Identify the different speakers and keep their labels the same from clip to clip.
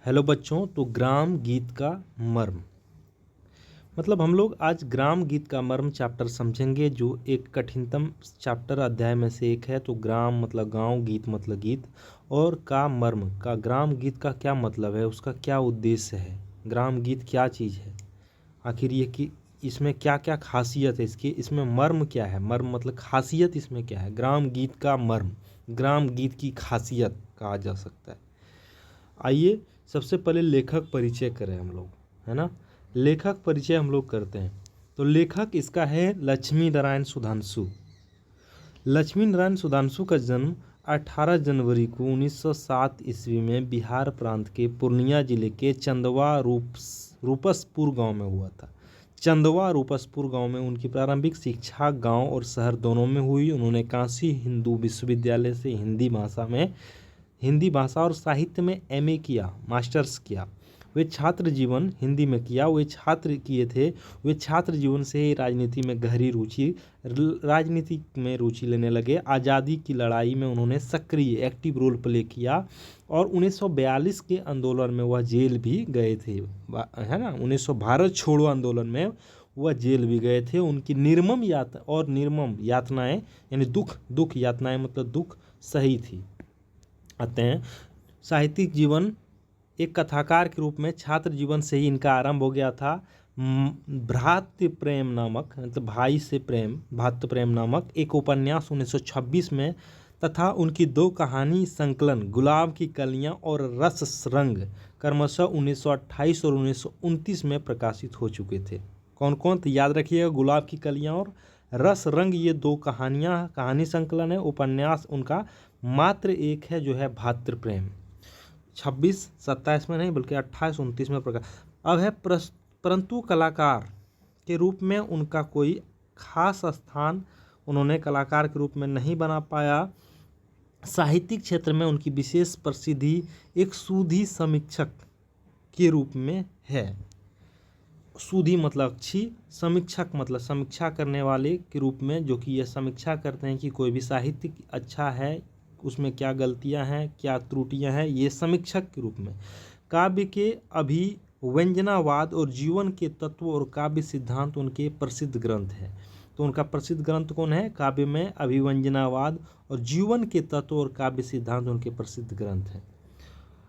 Speaker 1: Hello बच्चों। तो ग्राम गीत का मर्म मतलब हम लोग आज ग्राम गीत का मर्म चैप्टर समझेंगे, जो एक कठिनतम चैप्टर अध्याय में से एक है। तो ग्राम मतलब गांव, गीत मतलब गीत, और का मर्म का ग्राम गीत का क्या मतलब है, उसका क्या उद्देश्य है, ग्राम गीत क्या चीज़ है, आखिर ये कि इसमें क्या क्या खासियत है, इसमें मर्म क्या है, मर्म मतलब खासियत इसमें क्या है। ग्राम गीत का मर्म, ग्राम गीत की खासियत कहा जा सकता है। आइए सबसे पहले लेखक परिचय करें हम लोग, है ना। लेखक परिचय हम लोग करते हैं। तो लेखक इसका है लक्ष्मी नारायण सुधांशु। लक्ष्मी नारायण सुधांशु का जन्म 18 जनवरी को 1907 ईस्वी में बिहार प्रांत के पूर्णिया जिले के चंदवा रूपसपुर गांव में हुआ था। चंदवा रूपसपुर गांव में उनकी प्रारंभिक शिक्षा गांव और शहर दोनों में हुई। उन्होंने काशी हिंदू विश्वविद्यालय से हिंदी भाषा और साहित्य में एमए किया, मास्टर्स किया। वे छात्र जीवन हिंदी में किया, वे छात्र जीवन से ही राजनीति में रुचि लेने लगे। आज़ादी की लड़ाई में उन्होंने सक्रिय एक्टिव रोल प्ले किया और 1942 के आंदोलन में वह जेल भी गए थे, है ना। 1900 भारत छोड़ो आंदोलन में वह जेल भी गए थे। उनकी निर्मम यातनाएं यानी दुख यातनाएं मतलब दुख सही थी। आते हैं साहित्यिक जीवन। एक कथाकार के रूप में छात्र जीवन से ही इनका आरंभ हो गया था। भ्रातृ प्रेम नामक मतलब भाई से प्रेम, भ्रातृ प्रेम नामक एक उपन्यास 1926 में तथा उनकी दो कहानी संकलन गुलाब की कलियां और रस रंग क्रमशः 1928 और 1929 में प्रकाशित हो चुके थे। कौन कौन तो याद रखिएगा, गुलाब की कलियां और रस रंग, ये दो कहानी संकलन है। उपन्यास उनका मात्र एक है जो है भ्रातृ प्रेम, 26-27 में नहीं बल्कि 28-29 में प्रकाश। अब है परंतु कलाकार के रूप में उनका कोई खास स्थान उन्होंने कलाकार के रूप में नहीं बना पाया। साहित्यिक क्षेत्र में उनकी विशेष प्रसिद्धि एक सूधी समीक्षक के रूप में है। सूधी मतलब अच्छी, समीक्षक मतलब समीक्षा करने वाले के रूप में, जो कि यह समीक्षा करते हैं कि कोई भी साहित्य अच्छा है, उसमें क्या गलतियां हैं, क्या त्रुटियां हैं, ये समीक्षक के रूप में। काव्य के अभिव्यंजनावाद और जीवन के तत्व और काव्य सिद्धांत उनके प्रसिद्ध ग्रंथ हैं। तो उनका प्रसिद्ध ग्रंथ कौन है? काव्य में अभिव्यंजनावाद और जीवन के तत्व और काव्य सिद्धांत उनके प्रसिद्ध ग्रंथ हैं।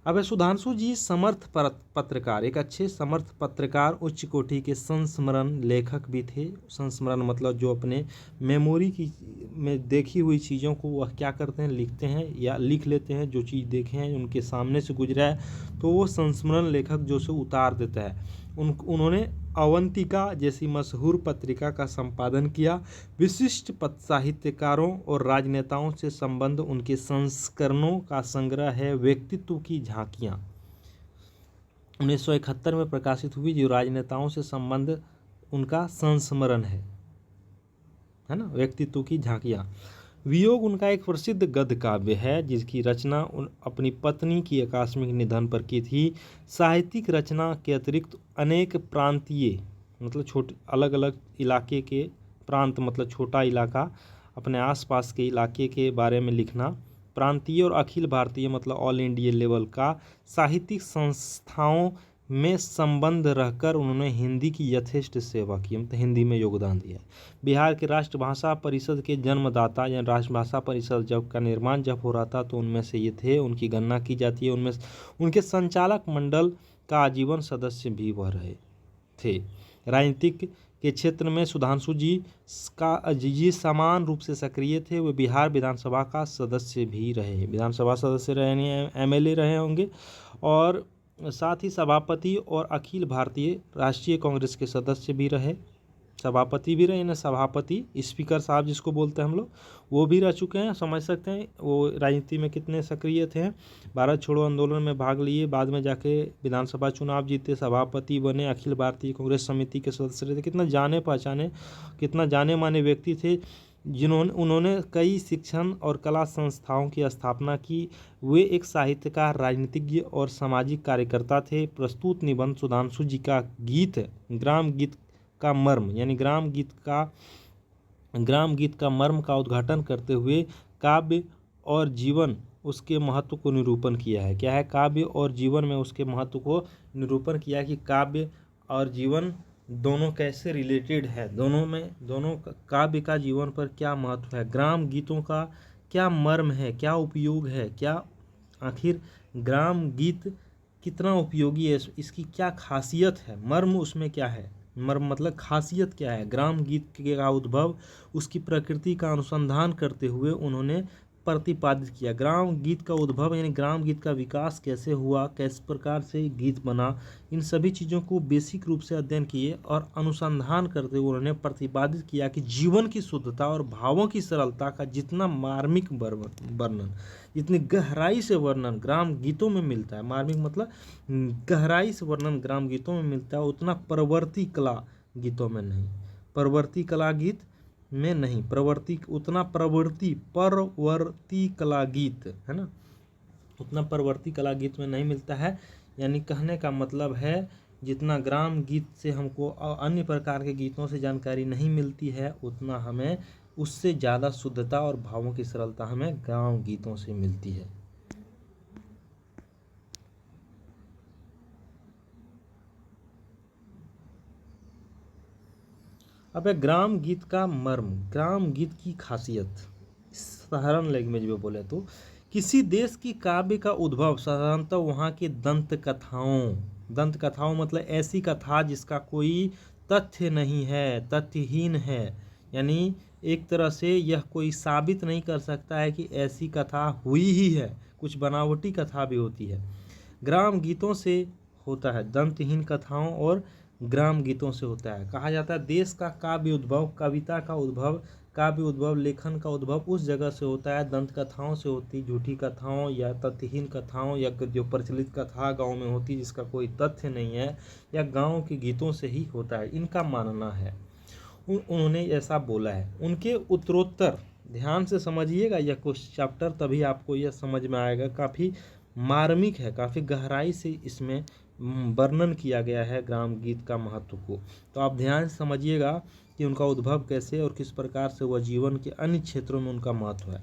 Speaker 1: अब सुधांशु जी समर्थ पत्रकार, एक अच्छे समर्थ पत्रकार, उच्च कोटि के संस्मरण लेखक भी थे। संस्मरण मतलब जो अपने मेमोरी की में देखी हुई चीज़ों को वह क्या करते हैं, लिखते हैं या लिख लेते हैं। जो चीज़ देखे हैं उनके सामने से गुजरा है तो वो संस्मरण लेखक जो से उतार देता है। उन्होंने अवंतिका जैसी मशहूर पत्रिका का संपादन किया। विशिष्ट साहित्यकारों और राजनेताओं से संबंध उनके संस्करणों का संग्रह है। व्यक्तित्व की झांकियाँ 1971 में प्रकाशित हुई, जो राजनेताओं से संबंध उनका संस्मरण है ना, व्यक्तित्व की झांकियाँ। वियोग उनका एक प्रसिद्ध गद्य काव्य है जिसकी रचना अपनी पत्नी की आकस्मिक निधन पर की थी। साहित्यिक रचना के अतिरिक्त अनेक प्रांतीय मतलब अलग अलग इलाके के, प्रांत मतलब छोटा इलाका, अपने आसपास के इलाके के बारे में लिखना। प्रांतीय और अखिल भारतीय मतलब ऑल इंडिया लेवल का साहित्यिक संस्थाओं में संबंध रहकर उन्होंने हिंदी की यथेष्ट सेवा की, मतलब हिंदी में योगदान दिया। बिहार के राष्ट्रभाषा परिषद के जन्मदाता या राष्ट्रभाषा परिषद का निर्माण जब हो रहा था तो उनमें से ये थे, उनकी गणना की जाती है। उनमें उनके संचालक मंडल का आजीवन सदस्य भी वह रहे थे। राजनीतिक के क्षेत्र में सुधांशु जी समान रूप से सक्रिय थे। वे बिहार विधानसभा का सदस्य भी रहे, विधानसभा सदस्य रहे, एमएलए रहे होंगे, और साथ ही सभापति और अखिल भारतीय राष्ट्रीय कांग्रेस के सदस्य भी रहे। सभापति भी रहे ना, सभापति स्पीकर साहब जिसको बोलते हैं हम लोग, वो भी रह चुके हैं। समझ सकते हैं वो राजनीति में कितने सक्रिय थे। भारत छोड़ो आंदोलन में भाग लिए, बाद में जाके विधानसभा चुनाव जीते, सभापति बने, अखिल भारतीय कांग्रेस समिति के सदस्य रहे। कितना जाने माने व्यक्ति थे उन्होंने कई शिक्षण और कला संस्थाओं की स्थापना की। वे एक साहित्यकार, राजनीतिज्ञ और सामाजिक कार्यकर्ता थे। प्रस्तुत निबंध सुधांशु जी का ग्राम गीत का मर्म यानी ग्राम गीत का मर्म का उद्घाटन करते हुए काव्य और जीवन उसके महत्व को निरूपण किया है। क्या है? काव्य और जीवन में उसके महत्व को निरूपण किया है कि काव्य और जीवन दोनों कैसे रिलेटेड है, दोनों काव्य का जीवन पर क्या महत्व है, ग्राम गीतों का क्या मर्म है, क्या उपयोग है, क्या आखिर ग्राम गीत कितना उपयोगी है, इसकी क्या खासियत है, मर्म उसमें क्या है, मर्म मतलब खासियत क्या है, ग्राम गीत का उद्भव, उसकी प्रकृति का अनुसंधान करते हुए उन्होंने प्रतिपादित किया। ग्राम गीत का उद्भव यानी ग्राम गीत का विकास कैसे हुआ, किस प्रकार से गीत बना, इन सभी चीज़ों को बेसिक रूप से अध्ययन किए और अनुसंधान करते हुए उन्होंने प्रतिपादित किया कि जीवन की शुद्धता और भावों की सरलता का जितना मार्मिक वर्णन, जितनी गहराई से वर्णन ग्राम गीतों में मिलता है, मार्मिक मतलब गहराई से वर्णन ग्राम गीतों में मिलता है, उतना प्रवर्ती कला गीतों में नहीं, प्रवर्ती कला गीत में नहीं, परवर्ती कला गीत है ना, उतना परवर्ती कला गीत में नहीं मिलता है। यानी कहने का मतलब है जितना ग्राम गीत से हमको अन्य प्रकार के गीतों से जानकारी नहीं मिलती है, उतना हमें उससे ज़्यादा शुद्धता और भावों की सरलता हमें ग्राम गीतों से मिलती है। अब ग्राम गीत का मर्म, ग्राम गीत की खासियत, साधारण लैंग्वेज में बोले तो किसी देश की काव्य का उद्भव साधारणतः वहाँ के दंत कथाओं मतलब ऐसी कथा जिसका कोई तथ्य नहीं है, तथ्यहीन है, यानी एक तरह से यह कोई साबित नहीं कर सकता है कि ऐसी कथा हुई ही है, कुछ बनावटी कथा भी होती है, ग्राम गीतों से होता है, दंतहीन कथाओं और ग्राम गीतों से होता है। कहा जाता है देश का काव्य उद्भव, कविता का उद्भव, काव्य उद्भव, लेखन का उद्भव उस जगह से होता है, दंत कथाओं से होती, झूठी कथाओं या तथ्यहीन कथाओं या जो प्रचलित कथा गांव में होती जिसका कोई तथ्य नहीं है, या गांव के गीतों से ही होता है, इनका मानना है। उन्होंने ऐसा बोला है। उनके उत्तरोत्तर, ध्यान से समझिएगा यह कुछ चैप्टर, तभी आपको यह समझ में आएगा, काफ़ी मार्मिक है, काफ़ी गहराई से इसमें वर्णन किया गया है ग्राम गीत का महत्व को। तो आप ध्यान से समझिएगा कि उनका उद्भव कैसे और किस प्रकार से वह जीवन के अन्य क्षेत्रों में उनका महत्व है।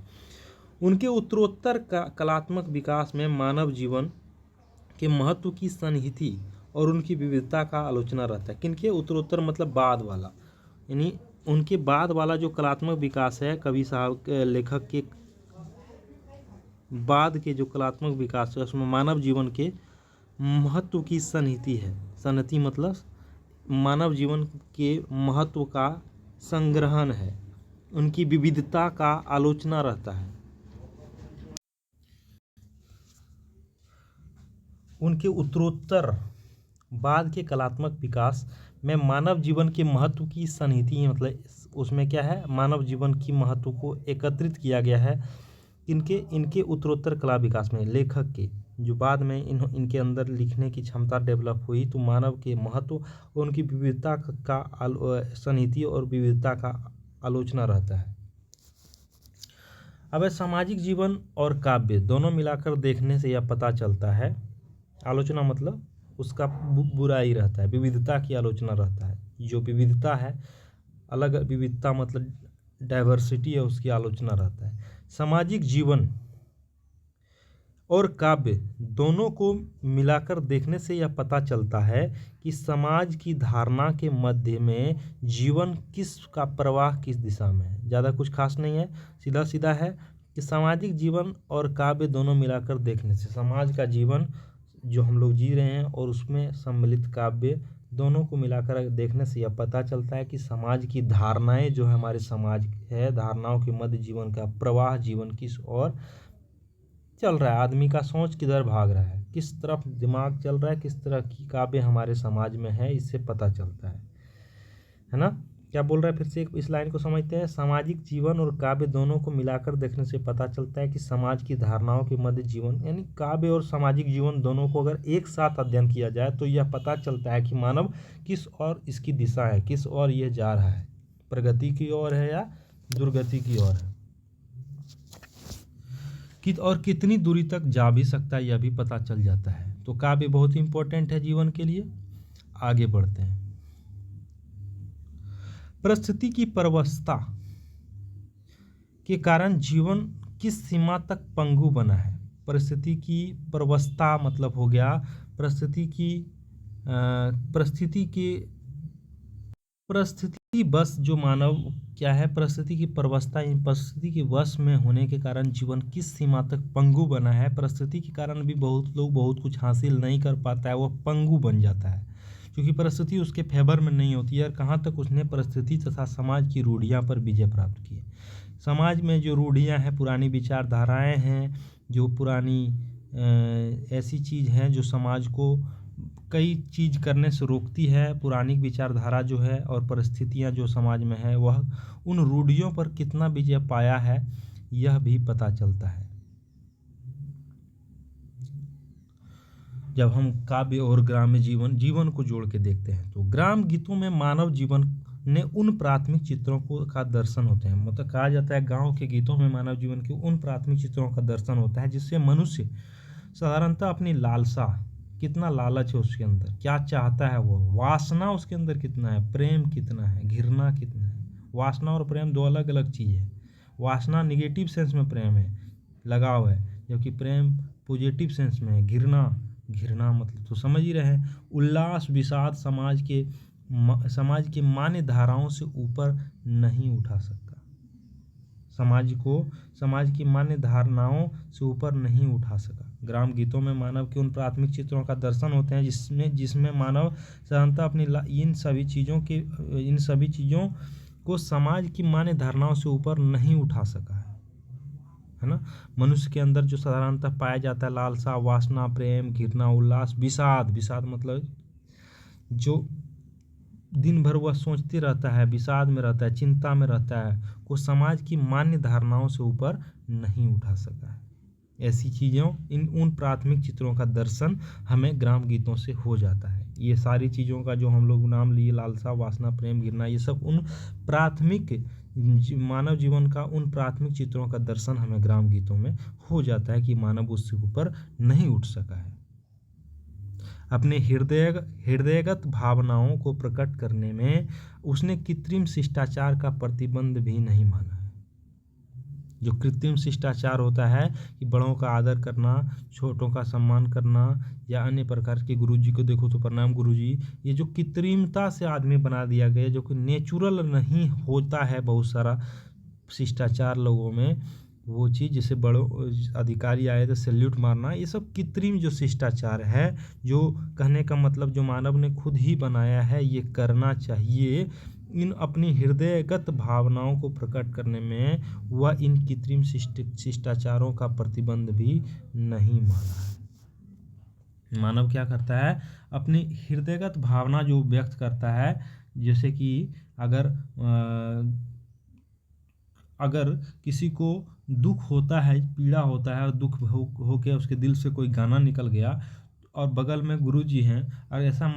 Speaker 1: उनके उत्तरोत्तर का कलात्मक विकास में मानव जीवन के महत्व की सन्निहिति और उनकी विविधता का आलोचना रहता है। किनके उत्तरोत्तर मतलब बाद वाला, यानी उनके बाद वाला जो कलात्मक विकास है, कवि साहब लेखक के बाद के जो कलात्मक विकास है उसमें मानव जीवन के महत्व की सन्निहिति है। सन्निहिति मतलब मानव जीवन के महत्व का संग्रहण है, उनकी विविधता का आलोचना रहता है। उनके उत्तरोत्तर बाद के कलात्मक विकास में मानव जीवन के महत्व की सन्निहिति, मतलब उसमें क्या है, मानव जीवन की महत्व को एकत्रित किया गया है। इनके उत्तरोत्तर कला विकास में लेखक के जो बाद में इनके अंदर लिखने की क्षमता डेवलप हुई, तो मानव के महत्व और उनकी विविधता का सन्निहिति और विविधता का आलोचना रहता है। अब सामाजिक जीवन और काव्य दोनों मिलाकर देखने से यह पता चलता है, आलोचना मतलब उसका बुराई रहता है, विविधता की आलोचना रहता है, जो विविधता है, अलग विविधता मतलब डाइवर्सिटी है, उसकी आलोचना रहता है। सामाजिक जीवन और काव्य दोनों को मिलाकर देखने से यह पता चलता है कि समाज की धारणा के मध्य में जीवन का प्रवाह किस दिशा में है। ज़्यादा कुछ खास नहीं है, सीधा सीधा है कि सामाजिक जीवन और काव्य दोनों मिलाकर देखने से समाज का जीवन जो हम लोग जी रहे हैं और उसमें सम्मिलित काव्य दोनों को मिलाकर देखने से यह पता चलता है कि समाज की धारणाएं जो है, हमारे समाज है, धारणाओं के मध्य जीवन का प्रवाह, जीवन किस ओर चल रहा है, आदमी का सोच किधर भाग रहा है, किस तरफ दिमाग चल रहा है, किस तरह की काव्य हमारे समाज में है, इससे पता चलता है ना। क्या बोल रहा है, फिर से इस लाइन को समझते हैं। सामाजिक जीवन और काव्य दोनों को मिलाकर देखने से पता चलता है कि समाज की धारणाओं के मध्य जीवन, यानी काव्य और सामाजिक जीवन दोनों को अगर एक साथ अध्ययन किया जाए तो यह पता चलता है कि मानव किस ओर इसकी दिशा है, किस ओर यह जा रहा है, प्रगति की ओर है या दुर्गति की ओर है, और कितनी दूरी तक जा भी सकता है, यह भी पता चल जाता है। तो काव्य बहुत इंपॉर्टेंट है जीवन के लिए। आगे बढ़ते हैं। परिस्थिति की परवस्था के कारण जीवन किस सीमा तक पंगु बना है। परिस्थिति की प्रवस्था मतलब हो गया परिस्थिति बस जो मानव क्या है, परिस्थिति की प्रवस्था इन परिस्थिति के वश में होने के कारण जीवन किस सीमा तक पंगु बना है। परिस्थिति के कारण भी बहुत लोग बहुत कुछ हासिल नहीं कर पाता है, वह पंगु बन जाता है क्योंकि परिस्थिति उसके फेवर में नहीं होती है। और कहाँ तक उसने परिस्थिति तथा समाज की रूढ़ियाँ पर विजय प्राप्त की है। समाज में जो रूढ़ियाँ हैं, पुरानी विचारधाराएँ हैं, जो पुरानी ऐसी चीज़ हैं जो समाज को कई चीज़ करने से रोकती है। पुरानी विचारधारा जो है और परिस्थितियाँ जो समाज में है, वह उन रूढ़ियों पर कितना विजय पाया है यह भी पता चलता है। जब हम काव्य और ग्राम्य जीवन को जोड़ के देखते हैं तो ग्राम गीतों में मानव जीवन ने उन प्राथमिक चित्रों का दर्शन होते हैं। मतलब कहा जाता है गांव के गीतों में मानव जीवन के उन प्राथमिक चित्रों का दर्शन होता है जिससे मनुष्य साधारणतः अपनी लालसा, कितना लालच है उसके अंदर, क्या चाहता है, वो वासना उसके अंदर कितना है, प्रेम कितना है, घृणा कितना है। वासना और प्रेम दो अलग अलग चीज़ है। वासना निगेटिव सेंस में प्रेम है, लगाव है, जबकि प्रेम पॉजिटिव सेंस में है, घृणा मतलब तो समझ ही रहे हैं। उल्लास विषाद समाज के मान्य धाराओं से ऊपर नहीं उठा सकता। समाज की मान्य धारणाओं से ऊपर नहीं उठा सका। ग्राम गीतों में मानव के उन प्राथमिक चित्रों का दर्शन होते हैं जिसमें मानव साधारणतः अपनी इन सभी चीज़ों को समाज की मान्य धारणाओं से ऊपर नहीं उठा सका है ना। मनुष्य के अंदर जो साधारणतः पाया जाता है लालसा, वासना, प्रेम, घृणा, उल्लास, विषाद मतलब जो दिन भर वह सोचते रहता है, विषाद में रहता है, चिंता में रहता है, को समाज की मान्य धारणाओं से ऊपर नहीं उठा सका है। ऐसी चीज़ों उन प्राथमिक चित्रों का दर्शन हमें ग्राम गीतों से हो जाता है। ये सारी चीज़ों का जो हम लोग नाम लिए, लालसा, वासना, प्रेम, घृणा, ये सब उन प्राथमिक मानव जीवन का उन प्राथमिक चित्रों का दर्शन हमें ग्राम गीतों में हो जाता है कि मानव उससे ऊपर नहीं उठ सका है। अपने हृदयगत भावनाओं को प्रकट करने में उसने कृत्रिम शिष्टाचार का प्रतिबंध भी नहीं माना है। जो कृत्रिम शिष्टाचार होता है कि बड़ों का आदर करना, छोटों का सम्मान करना, या अन्य प्रकार के, गुरुजी को देखो तो प्रणाम गुरुजी, ये जो कृत्रिमता से आदमी बना दिया गया, जो कि नेचुरल नहीं होता है बहुत सारा शिष्टाचार लोगों में, वो चीज़ जैसे बड़ों अधिकारी आए तो सैल्यूट मारना, ये सब कृत्रिम जो शिष्टाचार है, जो कहने का मतलब जो मानव ने खुद ही बनाया है, ये करना चाहिए। इन अपनी हृदयगत भावनाओं को प्रकट करने में वह इन कृत्रिम शिष्टाचारों का प्रतिबंध भी नहीं माना है। मानव क्या करता है, अपनी हृदयगत भावना जो व्यक्त करता है, जैसे कि अगर किसी को दुख होता है, पीड़ा होता है, और दुख हो के उसके दिल से कोई गाना निकल गया और बगल में गुरु जी हैं, और ऐसा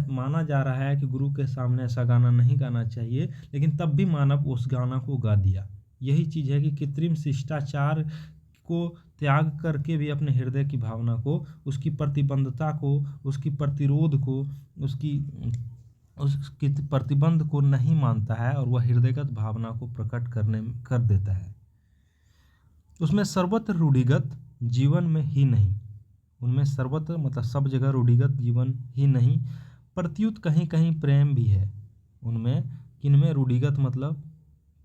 Speaker 1: माना जा रहा है कि गुरु के सामने ऐसा गाना नहीं गाना चाहिए, लेकिन तब भी मानव उस गाना को गा दिया। यही चीज़ है कि कृत्रिम शिष्टाचार को त्याग करके भी अपने हृदय की भावना को, उसकी प्रतिबद्धता को, उसकी प्रतिरोध को, उसकी प्रतिबंध को नहीं मानता है, और वह हृदयगत भावना को प्रकट कर देता है। उसमें सर्वत्र रूढ़िगत जीवन में ही नहीं, उनमें सर्वत्र मतलब सब जगह रूढ़िगत जीवन ही नहीं, प्रत्युत कहीं कहीं प्रेम भी है उनमें। किनमें रूढ़िगत मतलब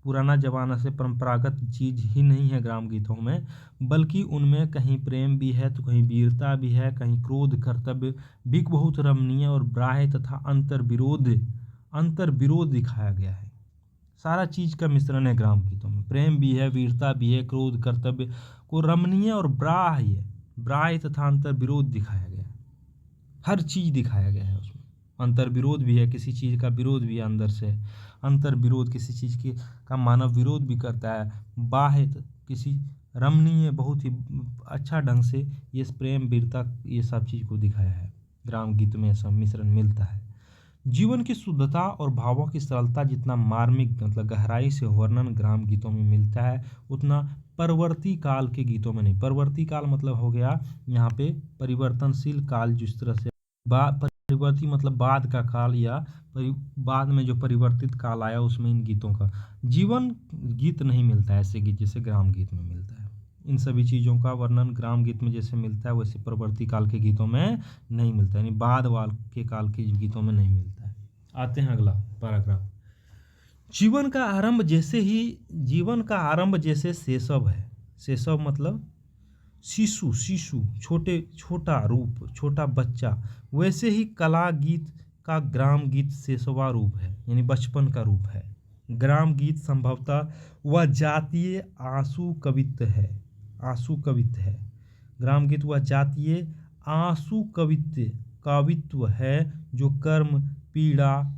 Speaker 1: पुराना जमाना से परंपरागत चीज़ ही नहीं है ग्राम गीतों में, बल्कि उनमें कहीं प्रेम भी है तो कहीं वीरता भी है, कहीं क्रोध, कर्तव्य भी बहुत रमणीय और ब्राह्य तथा अंतर विरोध दिखाया गया है। सारा चीज़ का मिश्रण है ग्राम गीतों में। प्रेम भी है, वीरता भी है, क्रोध, कर्तव्य को रमणीय और ब्राह्य तथा अंतर विरोध दिखाया गया है। हर चीज़ दिखाया गया है उसमें। अंतर विरोध भी है, किसी चीज़ का विरोध भी है अंदर से। अंतर विरोध किसी चीज़ का मानव विरोध भी करता है। बाह्य किसी रमणीय, बहुत ही अच्छा ढंग से ये प्रेम, वीरता, ये सब चीज़ को दिखाया है। ग्राम गीत में सब मिश्रण मिलता है। जीवन की शुद्धता और भावों की सरलता जितना मार्मिक मतलब गहराई से वर्णन ग्राम गीतों में मिलता है, उतना परवर्ती काल के गीतों में नहीं। परवर्ती काल मतलब हो गया यहाँ पे परिवर्तनशील काल, जिस तरह से परिवर्ती मतलब बाद का काल, या बाद में जो परिवर्तित काल आया, उसमें इन गीतों का जीवन गीत नहीं मिलता है, ऐसे गीत जैसे ग्राम गीत में मिलता है। इन सभी चीज़ों का वर्णन ग्राम गीत में जैसे मिलता है वैसे परवर्ती काल के गीतों में नहीं मिलता, यानी बाद वाल के काल के गीतों में नहीं मिलता है। आते हैं अगला पैराग्राफ। जीवन का आरंभ जैसे शैशव है। शैशव मतलब शिशु, छोटा रूप, छोटा बच्चा, वैसे ही कला गीत का ग्राम गीत शैशवा रूप है, यानी बचपन का रूप है। ग्राम गीत संभवतः वह जातीय आंसू कवित्व है। ग्राम गीत वह जातीय आंसू कवित्व है जो कर्म, पीड़ा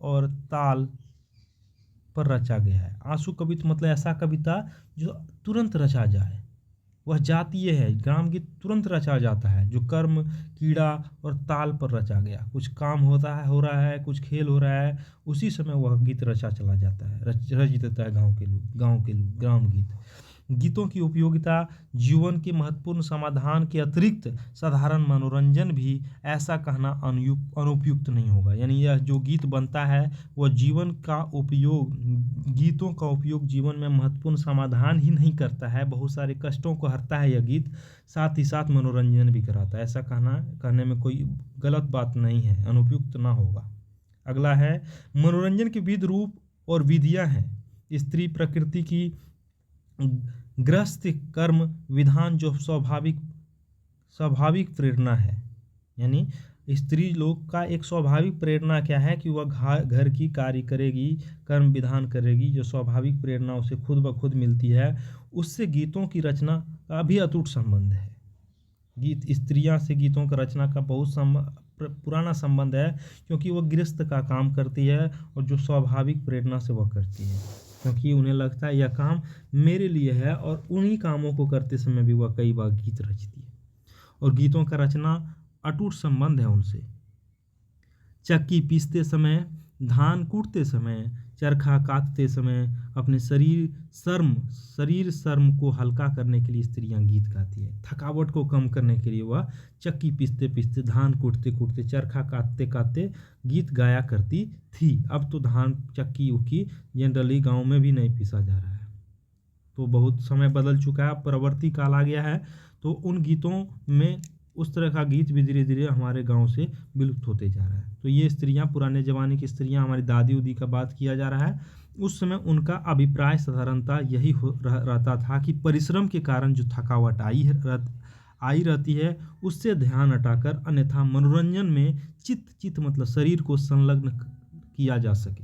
Speaker 1: और ताल पर रचा गया है। आंसू कवित्व मतलब ऐसा कविता जो तुरंत रचा जाए, वह जातीय है। ग्राम गीत तुरंत रचा जाता है जो कर्म, कीड़ा और ताल पर रचा गया। कुछ काम हो रहा है, कुछ खेल हो रहा है, उसी समय वह गीत रचा चला जाता है, रच देता है गांव के लोग ग्राम गीत। गीतों की उपयोगिता जीवन के महत्वपूर्ण समाधान के अतिरिक्त साधारण मनोरंजन भी ऐसा कहना अनुपयुक्त नहीं होगा। यानी यह जो गीत बनता है वह गीतों का उपयोग जीवन में महत्वपूर्ण समाधान ही नहीं करता है, बहुत सारे कष्टों को हरता है यह गीत, साथ ही साथ मनोरंजन भी कराता है। ऐसा कहने में कोई गलत बात नहीं है, अनुपयुक्त ना होगा। अगला है मनोरंजन के विविध रूप और विधियां हैं। स्त्री प्रकृति की ग्रस्त कर्म विधान जो स्वाभाविक प्रेरणा है। यानी स्त्री लोग का एक स्वाभाविक प्रेरणा क्या है कि वह घर की कार्य करेगी, कर्म विधान करेगी, जो स्वाभाविक प्रेरणा उसे खुद ब खुद मिलती है, उससे गीतों की रचना का भी अटूट संबंध है। स्त्रियां से गीतों का रचना का बहुत पुराना संबंध है, क्योंकि वह गृहस्थ का काम करती है और जो स्वाभाविक प्रेरणा से वह करती है, क्योंकि उन्हें लगता है यह काम मेरे लिए है, और उन्हीं कामों को करते समय भी वह कई बार गीत रचती है और गीतों का रचना अटूट संबंध है उनसे। चक्की पीसते समय, धान कूटते समय, चरखा काटते समय अपने शरीर शर्म को हल्का करने के लिए स्त्रियां गीत गाती है। थकावट को कम करने के लिए वह चक्की पीसते पीसते, धान कूटते कूटते, चरखा काटते काटते गीत गाया करती थी। अब तो धान चक्की उक्की जनरली गांव में भी नहीं पीसा जा रहा है, तो बहुत समय बदल चुका है, परवर्ती काल आ गया है, तो उन गीतों में उस तरह का गीत भी धीरे धीरे हमारे गांव से विलुप्त होते जा रहा है। तो ये स्त्रियां, पुराने ज़माने की स्त्रियां, हमारी दादी उदी का बात किया जा रहा है, उस समय उनका अभिप्राय साधारणतः यही रहता था कि परिश्रम के कारण जो थकावट आई रहती है उससे ध्यान हटाकर अन्यथा मनोरंजन में चित्त मतलब शरीर को संलग्न किया जा सके।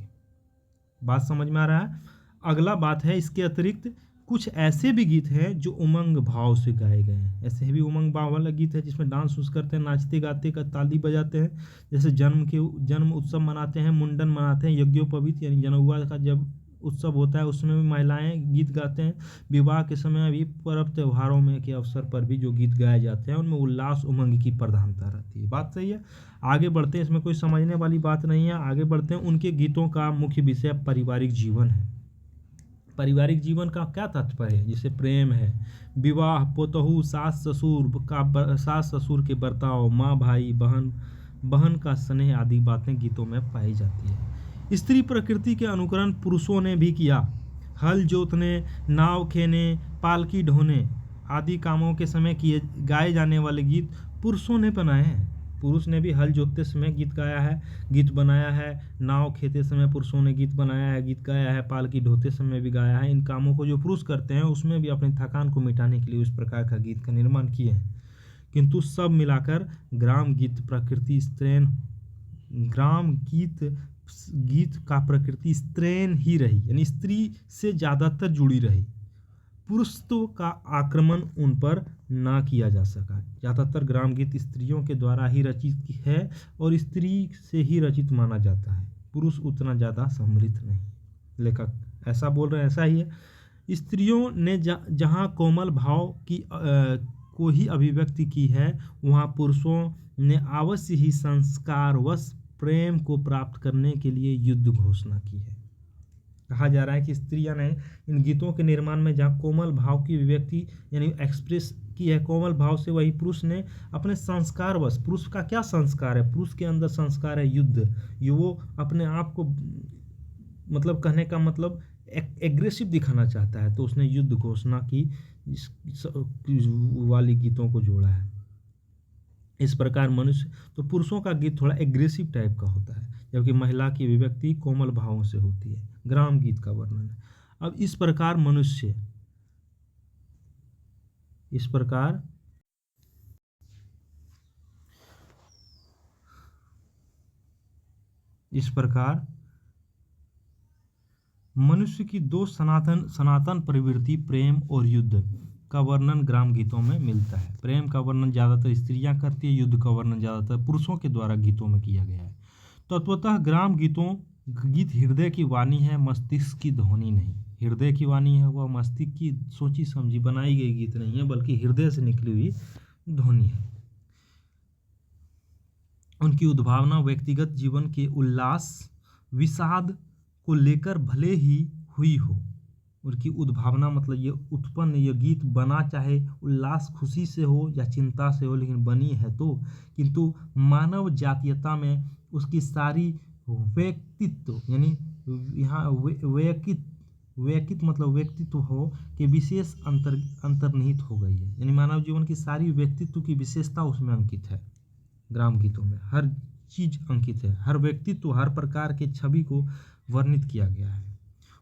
Speaker 1: बात समझ में आ रहा है? अगला बात है, इसके अतिरिक्त कुछ ऐसे भी गीत हैं जो उमंग भाव से गाए गए हैं। ऐसे भी उमंग भाव वाला गीत है जिसमें डांस उस करते हैं, नाचते गाते का ताली बजाते हैं, जैसे जन्म उत्सव मनाते हैं, मुंडन मनाते हैं, यज्ञोपवीत यानी जनेऊआ का जब उत्सव होता है उसमें भी महिलाएं गीत गाते हैं। विवाह के समय भी, पर्व त्योहारों में के अवसर पर भी जो गीत गाए जाते हैं उनमें उल्लास उमंग की प्रधानता रहती है। बात सही है। आगे बढ़ते हैं, इसमें कोई समझने वाली बात नहीं है। आगे बढ़ते हैं। उनके गीतों का मुख्य विषय पारिवारिक जीवन है। पारिवारिक जीवन का क्या तात्पर्य है? जैसे प्रेम है, विवाह, पोतहू, सास ससुर के बर्ताव, माँ भाई बहन का स्नेह आदि बातें गीतों में पाई जाती है। स्त्री प्रकृति के अनुकरण पुरुषों ने भी किया। हल जोतने, नाव खेने, पालकी ढोने आदि कामों के समय गाए जाने वाले गीत पुरुषों ने बनाए हैं। पुरुष ने भी हल जोतते समय गीत गाया है, गीत बनाया है, नाव खेते समय पुरुषों ने गीत बनाया है, गीत गाया है, पालकी ढोते समय भी गाया है। इन कामों को जो पुरुष करते हैं उसमें भी अपनी थकान को मिटाने के लिए उस प्रकार का गीत का निर्माण किए हैं। किंतु सब मिलाकर ग्राम गीत का प्रकृति स्त्रीण ही रही, यानी स्त्री से ज़्यादातर जुड़ी रही। पुरुषत्व का आक्रमण उन पर ना किया जा सका। ज़्यादातर ग्राम गीत स्त्रियों के द्वारा ही रचित है और स्त्री से ही रचित माना जाता है। पुरुष उतना ज़्यादा समृद्ध नहीं। लेखक ऐसा बोल रहे हैं, ऐसा ही है। स्त्रियों ने जहाँ कोमल भाव को ही अभिव्यक्ति की है, वहाँ पुरुषों ने अवश्य ही संस्कारवश प्रेम को प्राप्त करने के लिए युद्ध घोषणा की है। कहा जा रहा है कि स्त्रियां ने इन गीतों के निर्माण में जहाँ कोमल भाव की अभिव्यक्ति यानी एक्सप्रेस की है कोमल भाव से, वही पुरुष ने अपने संस्कारवश, पुरुष का क्या संस्कार है? पुरुष के अंदर संस्कार है युद्ध। ये वो अपने आप को मतलब कहने का मतलब एग्रेसिव दिखाना चाहता है, तो उसने युद्ध घोषणा की वाली गीतों को जोड़ा है। इस प्रकार मनुष्य, तो पुरुषों का गीत थोड़ा एग्रेसिव टाइप का होता है, जबकि महिला की अभिव्यक्ति कोमल भावों से होती है। ग्राम गीत का वर्णन है। अब इस प्रकार मनुष्य, इस प्रकार मनुष्य की दो सनातन प्रवृत्ति, प्रेम और युद्ध का वर्णन ग्राम गीतों में मिलता है। प्रेम का वर्णन ज़्यादातर स्त्रियां करती है, युद्ध का वर्णन ज़्यादातर पुरुषों के द्वारा गीतों में किया गया है। तत्वतः ग्राम गीत हृदय की वाणी है, मस्तिष्क की ध्वनि नहीं। हृदय की वाणी है, वह मस्तिष्क की सोची समझी बनाई गई गीत नहीं है, बल्कि हृदय से निकली हुई ध्वनि है। उनकी उद्भावना व्यक्तिगत जीवन के उल्लास विषाद को लेकर भले ही हुई हो। उनकी उद्भावना मतलब ये उत्पन्न, ये गीत बना चाहे उल्लास खुशी से हो या चिंता से हो, लेकिन बनी है तो, किंतु मानव जातीयता में उसकी सारी व्यक्तित्व, यानी यहाँ व्यक्तित्व मतलब व्यक्तित्व हो के विशेष अंतर्निहित हो गई है। यानी मानव जीवन की सारी व्यक्तित्व की विशेषता उसमें अंकित है। ग्राम गीतों में हर चीज अंकित है, हर व्यक्तित्व, हर प्रकार के छवि को वर्णित किया गया है।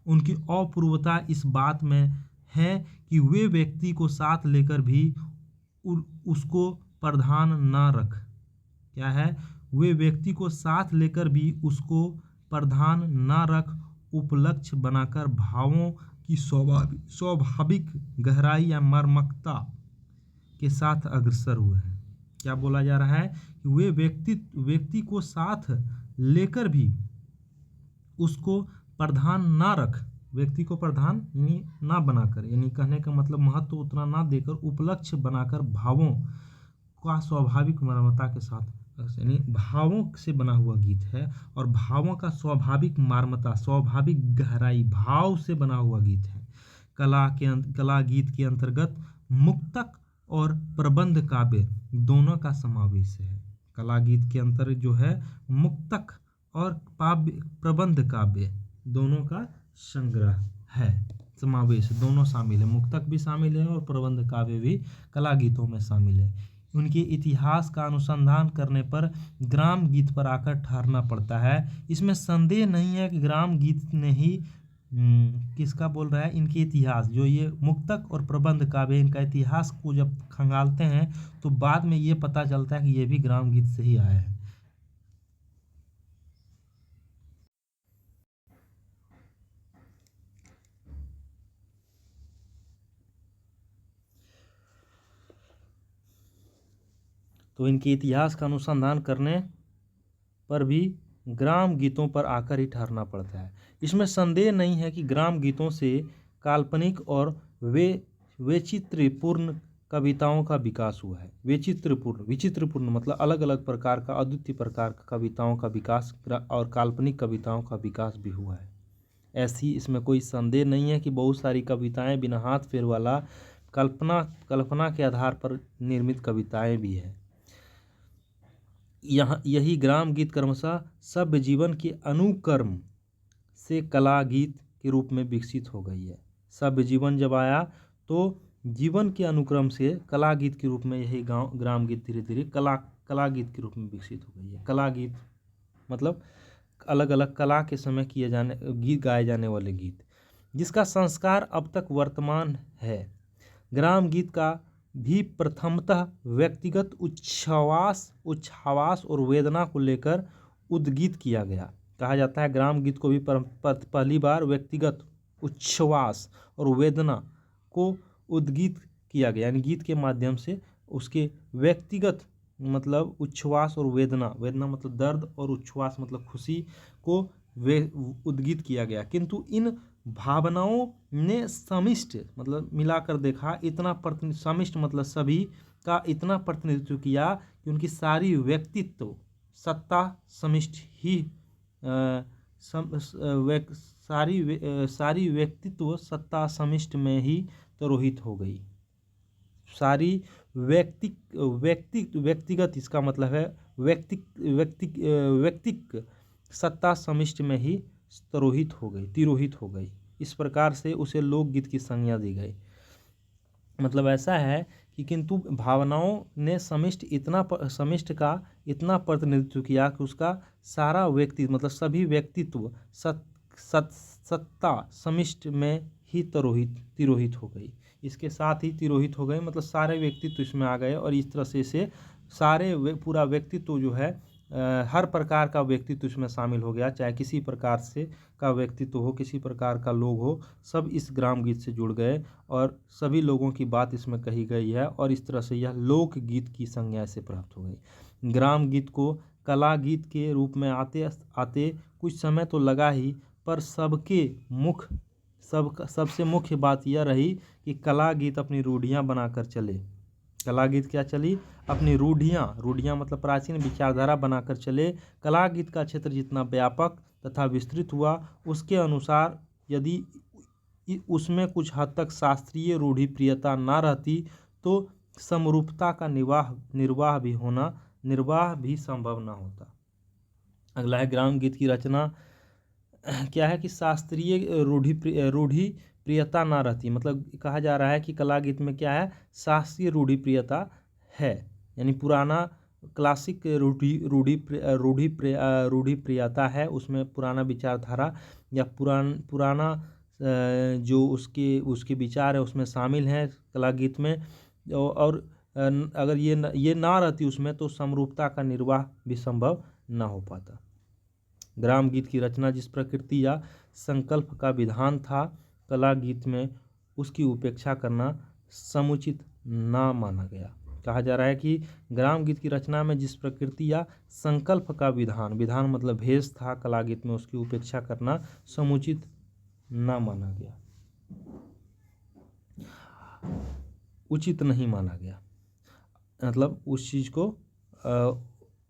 Speaker 1: उनकी अपूर्वता इस बात में है कि वे व्यक्ति को साथ लेकर भी उसको प्रधान न रख, क्या है, वे व्यक्ति को साथ लेकर भी उसको प्रधान न रख, उपलक्ष्य बनाकर भावों की स्वाभाविक गहराई या मर्मकता के साथ अग्रसर हुए हैं। क्या बोला जा रहा है कि वे व्यक्ति को साथ लेकर भी उसको प्रधान ना रख, व्यक्ति को प्रधान यानी ना बनाकर, यानी कहने का मतलब महत्व उतना ना देकर उपलक्ष्य बनाकर भावों का स्वाभाविक मर्मता के साथ, यानी भावों से बना हुआ गीत है और भावों का स्वाभाविक मर्मता, स्वाभाविक गहराई, भाव से बना हुआ गीत है। कला गीत के अंतर्गत मुक्तक और प्रबंध काव्य दोनों का समावेश है। कला गीत के अंतर जो है मुक्तक और प्रबंध काव्य दोनों का संग्रह है, समावेश, दोनों शामिल है। मुक्तक भी शामिल है और प्रबंध काव्य भी कला गीतों में शामिल है। उनके इतिहास का अनुसंधान करने पर ग्राम गीत पर आकर ठहरना पड़ता है। इसमें संदेह नहीं है कि ग्राम गीत ने ही किसका बोल रहा है, इनके इतिहास, जो ये मुक्तक और प्रबंध काव्य, इनका इतिहास को जब खंगालते हैं तो बाद में ये पता चलता है कि ये भी ग्राम गीत से ही आया है। तो इनके इतिहास का अनुसंधान करने पर भी ग्राम गीतों पर आकर ही ठहरना पड़ता है। इसमें संदेह नहीं है कि ग्राम गीतों से काल्पनिक और वैचित्र्यपूर्ण कविताओं का विकास हुआ है। विचित्रपूर्ण मतलब अलग अलग प्रकार का, अद्वितीय प्रकार का कविताओं का विकास और काल्पनिक कविताओं का विकास भी हुआ है। ऐसी इसमें कोई संदेह नहीं है कि बहुत सारी कविताएं बिना हाथ फेर वाला कल्पना के आधार पर निर्मित कविताएं भी है। यही ग्राम गीत क्रमशः सभ्य जीवन के अनुक्रम से कला गीत के रूप में विकसित हो गई है। सभ्य जीवन जब आया तो जीवन के अनुक्रम से कला गीत के रूप में यही ग्राम गीत धीरे धीरे कला गीत के रूप में विकसित हो गई है। कला गीत मतलब अलग अलग कला के समय गीत गाए जाने वाले गीत, जिसका संस्कार अब तक वर्तमान है। ग्राम गीत का भी प्रथमतः व्यक्तिगत उच्छ्वास और वेदना को लेकर उद्गीत किया गया। कहा जाता है ग्राम गीत को भी पहली बार व्यक्तिगत उच्छ्वास और वेदना को उद्गीत किया गया, यानी गीत के माध्यम से उसके व्यक्तिगत मतलब उच्छ्वास और वेदना मतलब दर्द और उच्छ्वास मतलब खुशी को उद्गीत किया गया। किंतु इन भावनाओं ने समिष्ट मतलब मिलाकर देखा, इतना समिष्ट मतलब सभी का इतना प्रतिनिधित्व किया कि उनकी सारी व्यक्तित्व सत्ता समिष्ट ही सारी व्यक्तित्व सत्ता समिष्ट में ही तिरोहित हो गई। सारी व्यक्तिगत इसका मतलब है व्यक्तिक सत्ता समिष्ट में ही तिरोहित हो गई। इस प्रकार से उसे लोकगीत की संज्ञा दी गई। मतलब ऐसा है कि किंतु भावनाओं ने समिष्ट का इतना प्रतिनिधित्व किया कि उसका सारा व्यक्ति मतलब सभी व्यक्तित्व सत्ता समिष्ट में ही तिरोहित हो गई। इसके साथ ही तिरोहित हो गए, मतलब सारे व्यक्तित्व इसमें आ गए और इस तरह से पूरा व्यक्तित्व जो है हर प्रकार का व्यक्तित्व इसमें शामिल हो गया, चाहे किसी प्रकार से का व्यक्तित्व हो, किसी प्रकार का लोग हो, सब इस ग्राम गीत से जुड़ गए और सभी लोगों की बात इसमें कही गई है और इस तरह से यह लोक गीत की संज्ञा से प्राप्त हो गई। ग्राम गीत को कला गीत के रूप में आते आते कुछ समय तो लगा ही, पर सबसे मुख्य बात यह रही कि कला गीत अपनी रूढ़ियाँ बनाकर चले। कला गीत क्या चली? अपनी रूढ़ियाँ मतलब प्राचीन विचारधारा बनाकर चले। कला गीत का क्षेत्र जितना व्यापक तथा विस्तृत हुआ, उसके अनुसार यदि उसमें कुछ हद तक शास्त्रीय रूढ़िप्रियता ना रहती तो समरूपता का निर्वाह भी संभव ना होता। अगला है ग्राम गीत की रचना क्या है कि शास्त्रीय रूढ़िप्रियता ना रहती, मतलब कहा जा रहा है कि कला गीत में क्या है, शास्त्रीय रूढ़िप्रियता है, यानी पुराना क्लासिक रूढ़िप्रियता है, उसमें पुराना विचारधारा या पुराना जो उसके विचार है उसमें शामिल हैं कला गीत में। और अगर ये ना रहती उसमें तो समरूपता का निर्वाह भी संभव ना हो पाता। ग्राम गीत की रचना जिस प्रकृति या संकल्प का विधान था, कला गीत में उसकी उपेक्षा करना समुचित ना माना गया। कहा जा रहा है कि ग्राम गीत की रचना में जिस प्रकृति या संकल्प का विधान मतलब भेष था, कला गीत में उसकी उपेक्षा करना समुचित ना माना गया, उचित नहीं माना गया, मतलब उस चीज़ को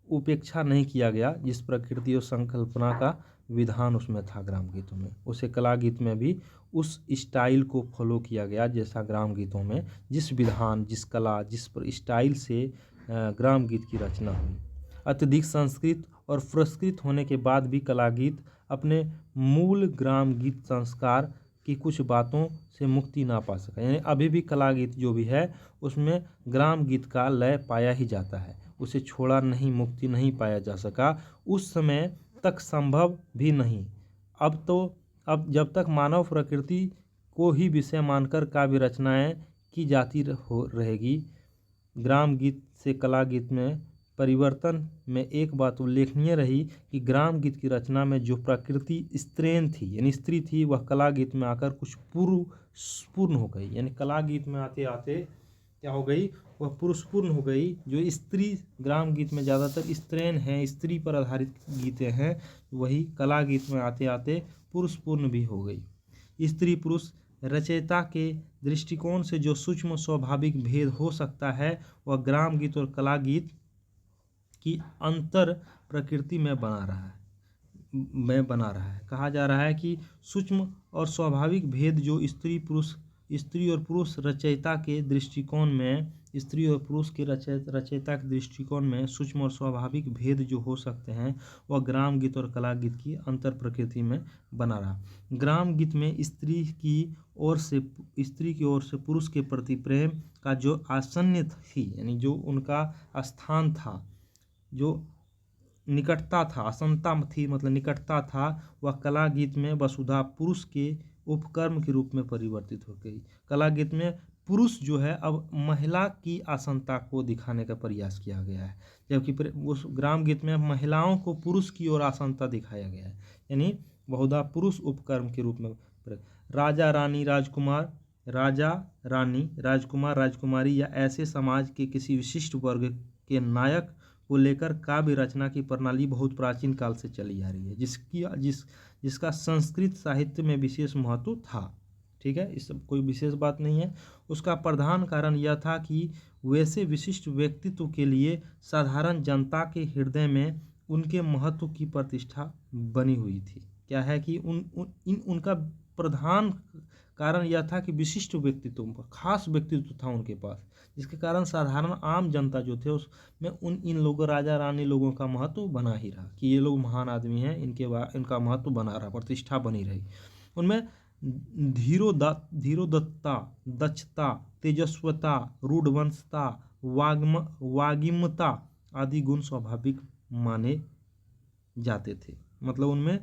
Speaker 1: उपेक्षा नहीं किया गया जिस प्रकृति और संकल्पना का विधान उसमें था ग्राम गीतों में, उसे कला गीत में भी उस स्टाइल को फॉलो किया गया जैसा ग्राम गीतों में जिस विधान, जिस कला, जिस स्टाइल से ग्राम गीत की रचना हुई। अत्यधिक संस्कृत और पुरस्कृत होने के बाद भी कला गीत अपने मूल ग्राम गीत संस्कार की कुछ बातों से मुक्ति ना पा सका, यानी अभी भी कला गीत जो भी है उसमें ग्राम गीत का लय पाया ही जाता है, उसे छोड़ा नहीं, मुक्ति नहीं पाया जा सका, उस समय तक संभव भी नहीं। अब जब तक मानव प्रकृति को ही विषय मानकर काव्य रचनाएं की जाती रहेगी। ग्राम गीत से कला गीत में परिवर्तन में एक बात उल्लेखनीय रही कि ग्राम गीत की रचना में जो प्रकृति स्त्रीण थी यानी स्त्री थी, वह कला गीत में आकर कुछ पुरुषपूर्ण हो गई, यानी कला गीत में आते आते क्या हो गई, वह पुरुषपूर्ण हो गई। जो स्त्री ग्राम गीत में ज़्यादातर स्त्रीण हैं, स्त्री पर आधारित गीतें हैं, वही कला गीत में आते आते पुरुषपूर्ण भी हो गई। स्त्री पुरुष रचयिता के दृष्टिकोण से जो सूक्ष्म स्वाभाविक भेद हो सकता है वह ग्राम गीत और कला गीत की अंतर प्रकृति में बना रहा है। कहा जा रहा है कि सूक्ष्म और स्वाभाविक भेद जो स्त्री और पुरुष रचयिता के दृष्टिकोण में, स्त्री और पुरुष के रचयिता के दृष्टिकोण में सूक्ष्म और स्वाभाविक भेद जो हो सकते हैं वह ग्राम गीत और कला गीत की अंतर प्रकृति में बना रहा। ग्राम गीत में स्त्री की ओर से पुरुष के प्रति प्रेम का जो आसन्न थी, यानी जो उनका स्थान था, जो निकटता था, आसन्नता थी मतलब निकटता था, वह कला गीत में वसुधा पुरुष के उपकर्म के रूप में परिवर्तित हो गई। कला गीत में पुरुष जो है अब महिला की आसन्नता को दिखाने का प्रयास किया गया है, जबकि उस ग्राम गीत में महिलाओं को पुरुष की ओर आसन्नता दिखाया गया है, यानी बहुधा पुरुष उपकर्म के रूप में। राजा रानी राजकुमार राजकुमारी या ऐसे समाज के किसी विशिष्ट वर्ग के नायक को लेकर काव्य रचना की प्रणाली बहुत प्राचीन काल से चली आ रही है, जिसका संस्कृत साहित्य में विशेष महत्व था। ठीक है, इस सब कोई विशेष बात नहीं है। उसका प्रधान कारण यह था कि वैसे विशिष्ट व्यक्तित्व के लिए साधारण जनता के हृदय में उनके महत्व की प्रतिष्ठा बनी हुई थी। क्या है कि उनका प्रधान कारण यह था कि विशिष्ट व्यक्तित्व, खास व्यक्तित्व था उनके पास, जिसके कारण साधारण आम जनता जो थे उसमें इन लोगों, राजा रानी लोगों का महत्व बना ही रहा कि ये लोग महान आदमी हैं, इनका महत्व बना रहा, प्रतिष्ठा बनी रही। उनमें धीरोदत्ता, दक्षता, तेजस्वता, रूढ़वंशता, वागिमता आदि गुण स्वाभाविक माने जाते थे। मतलब उनमें,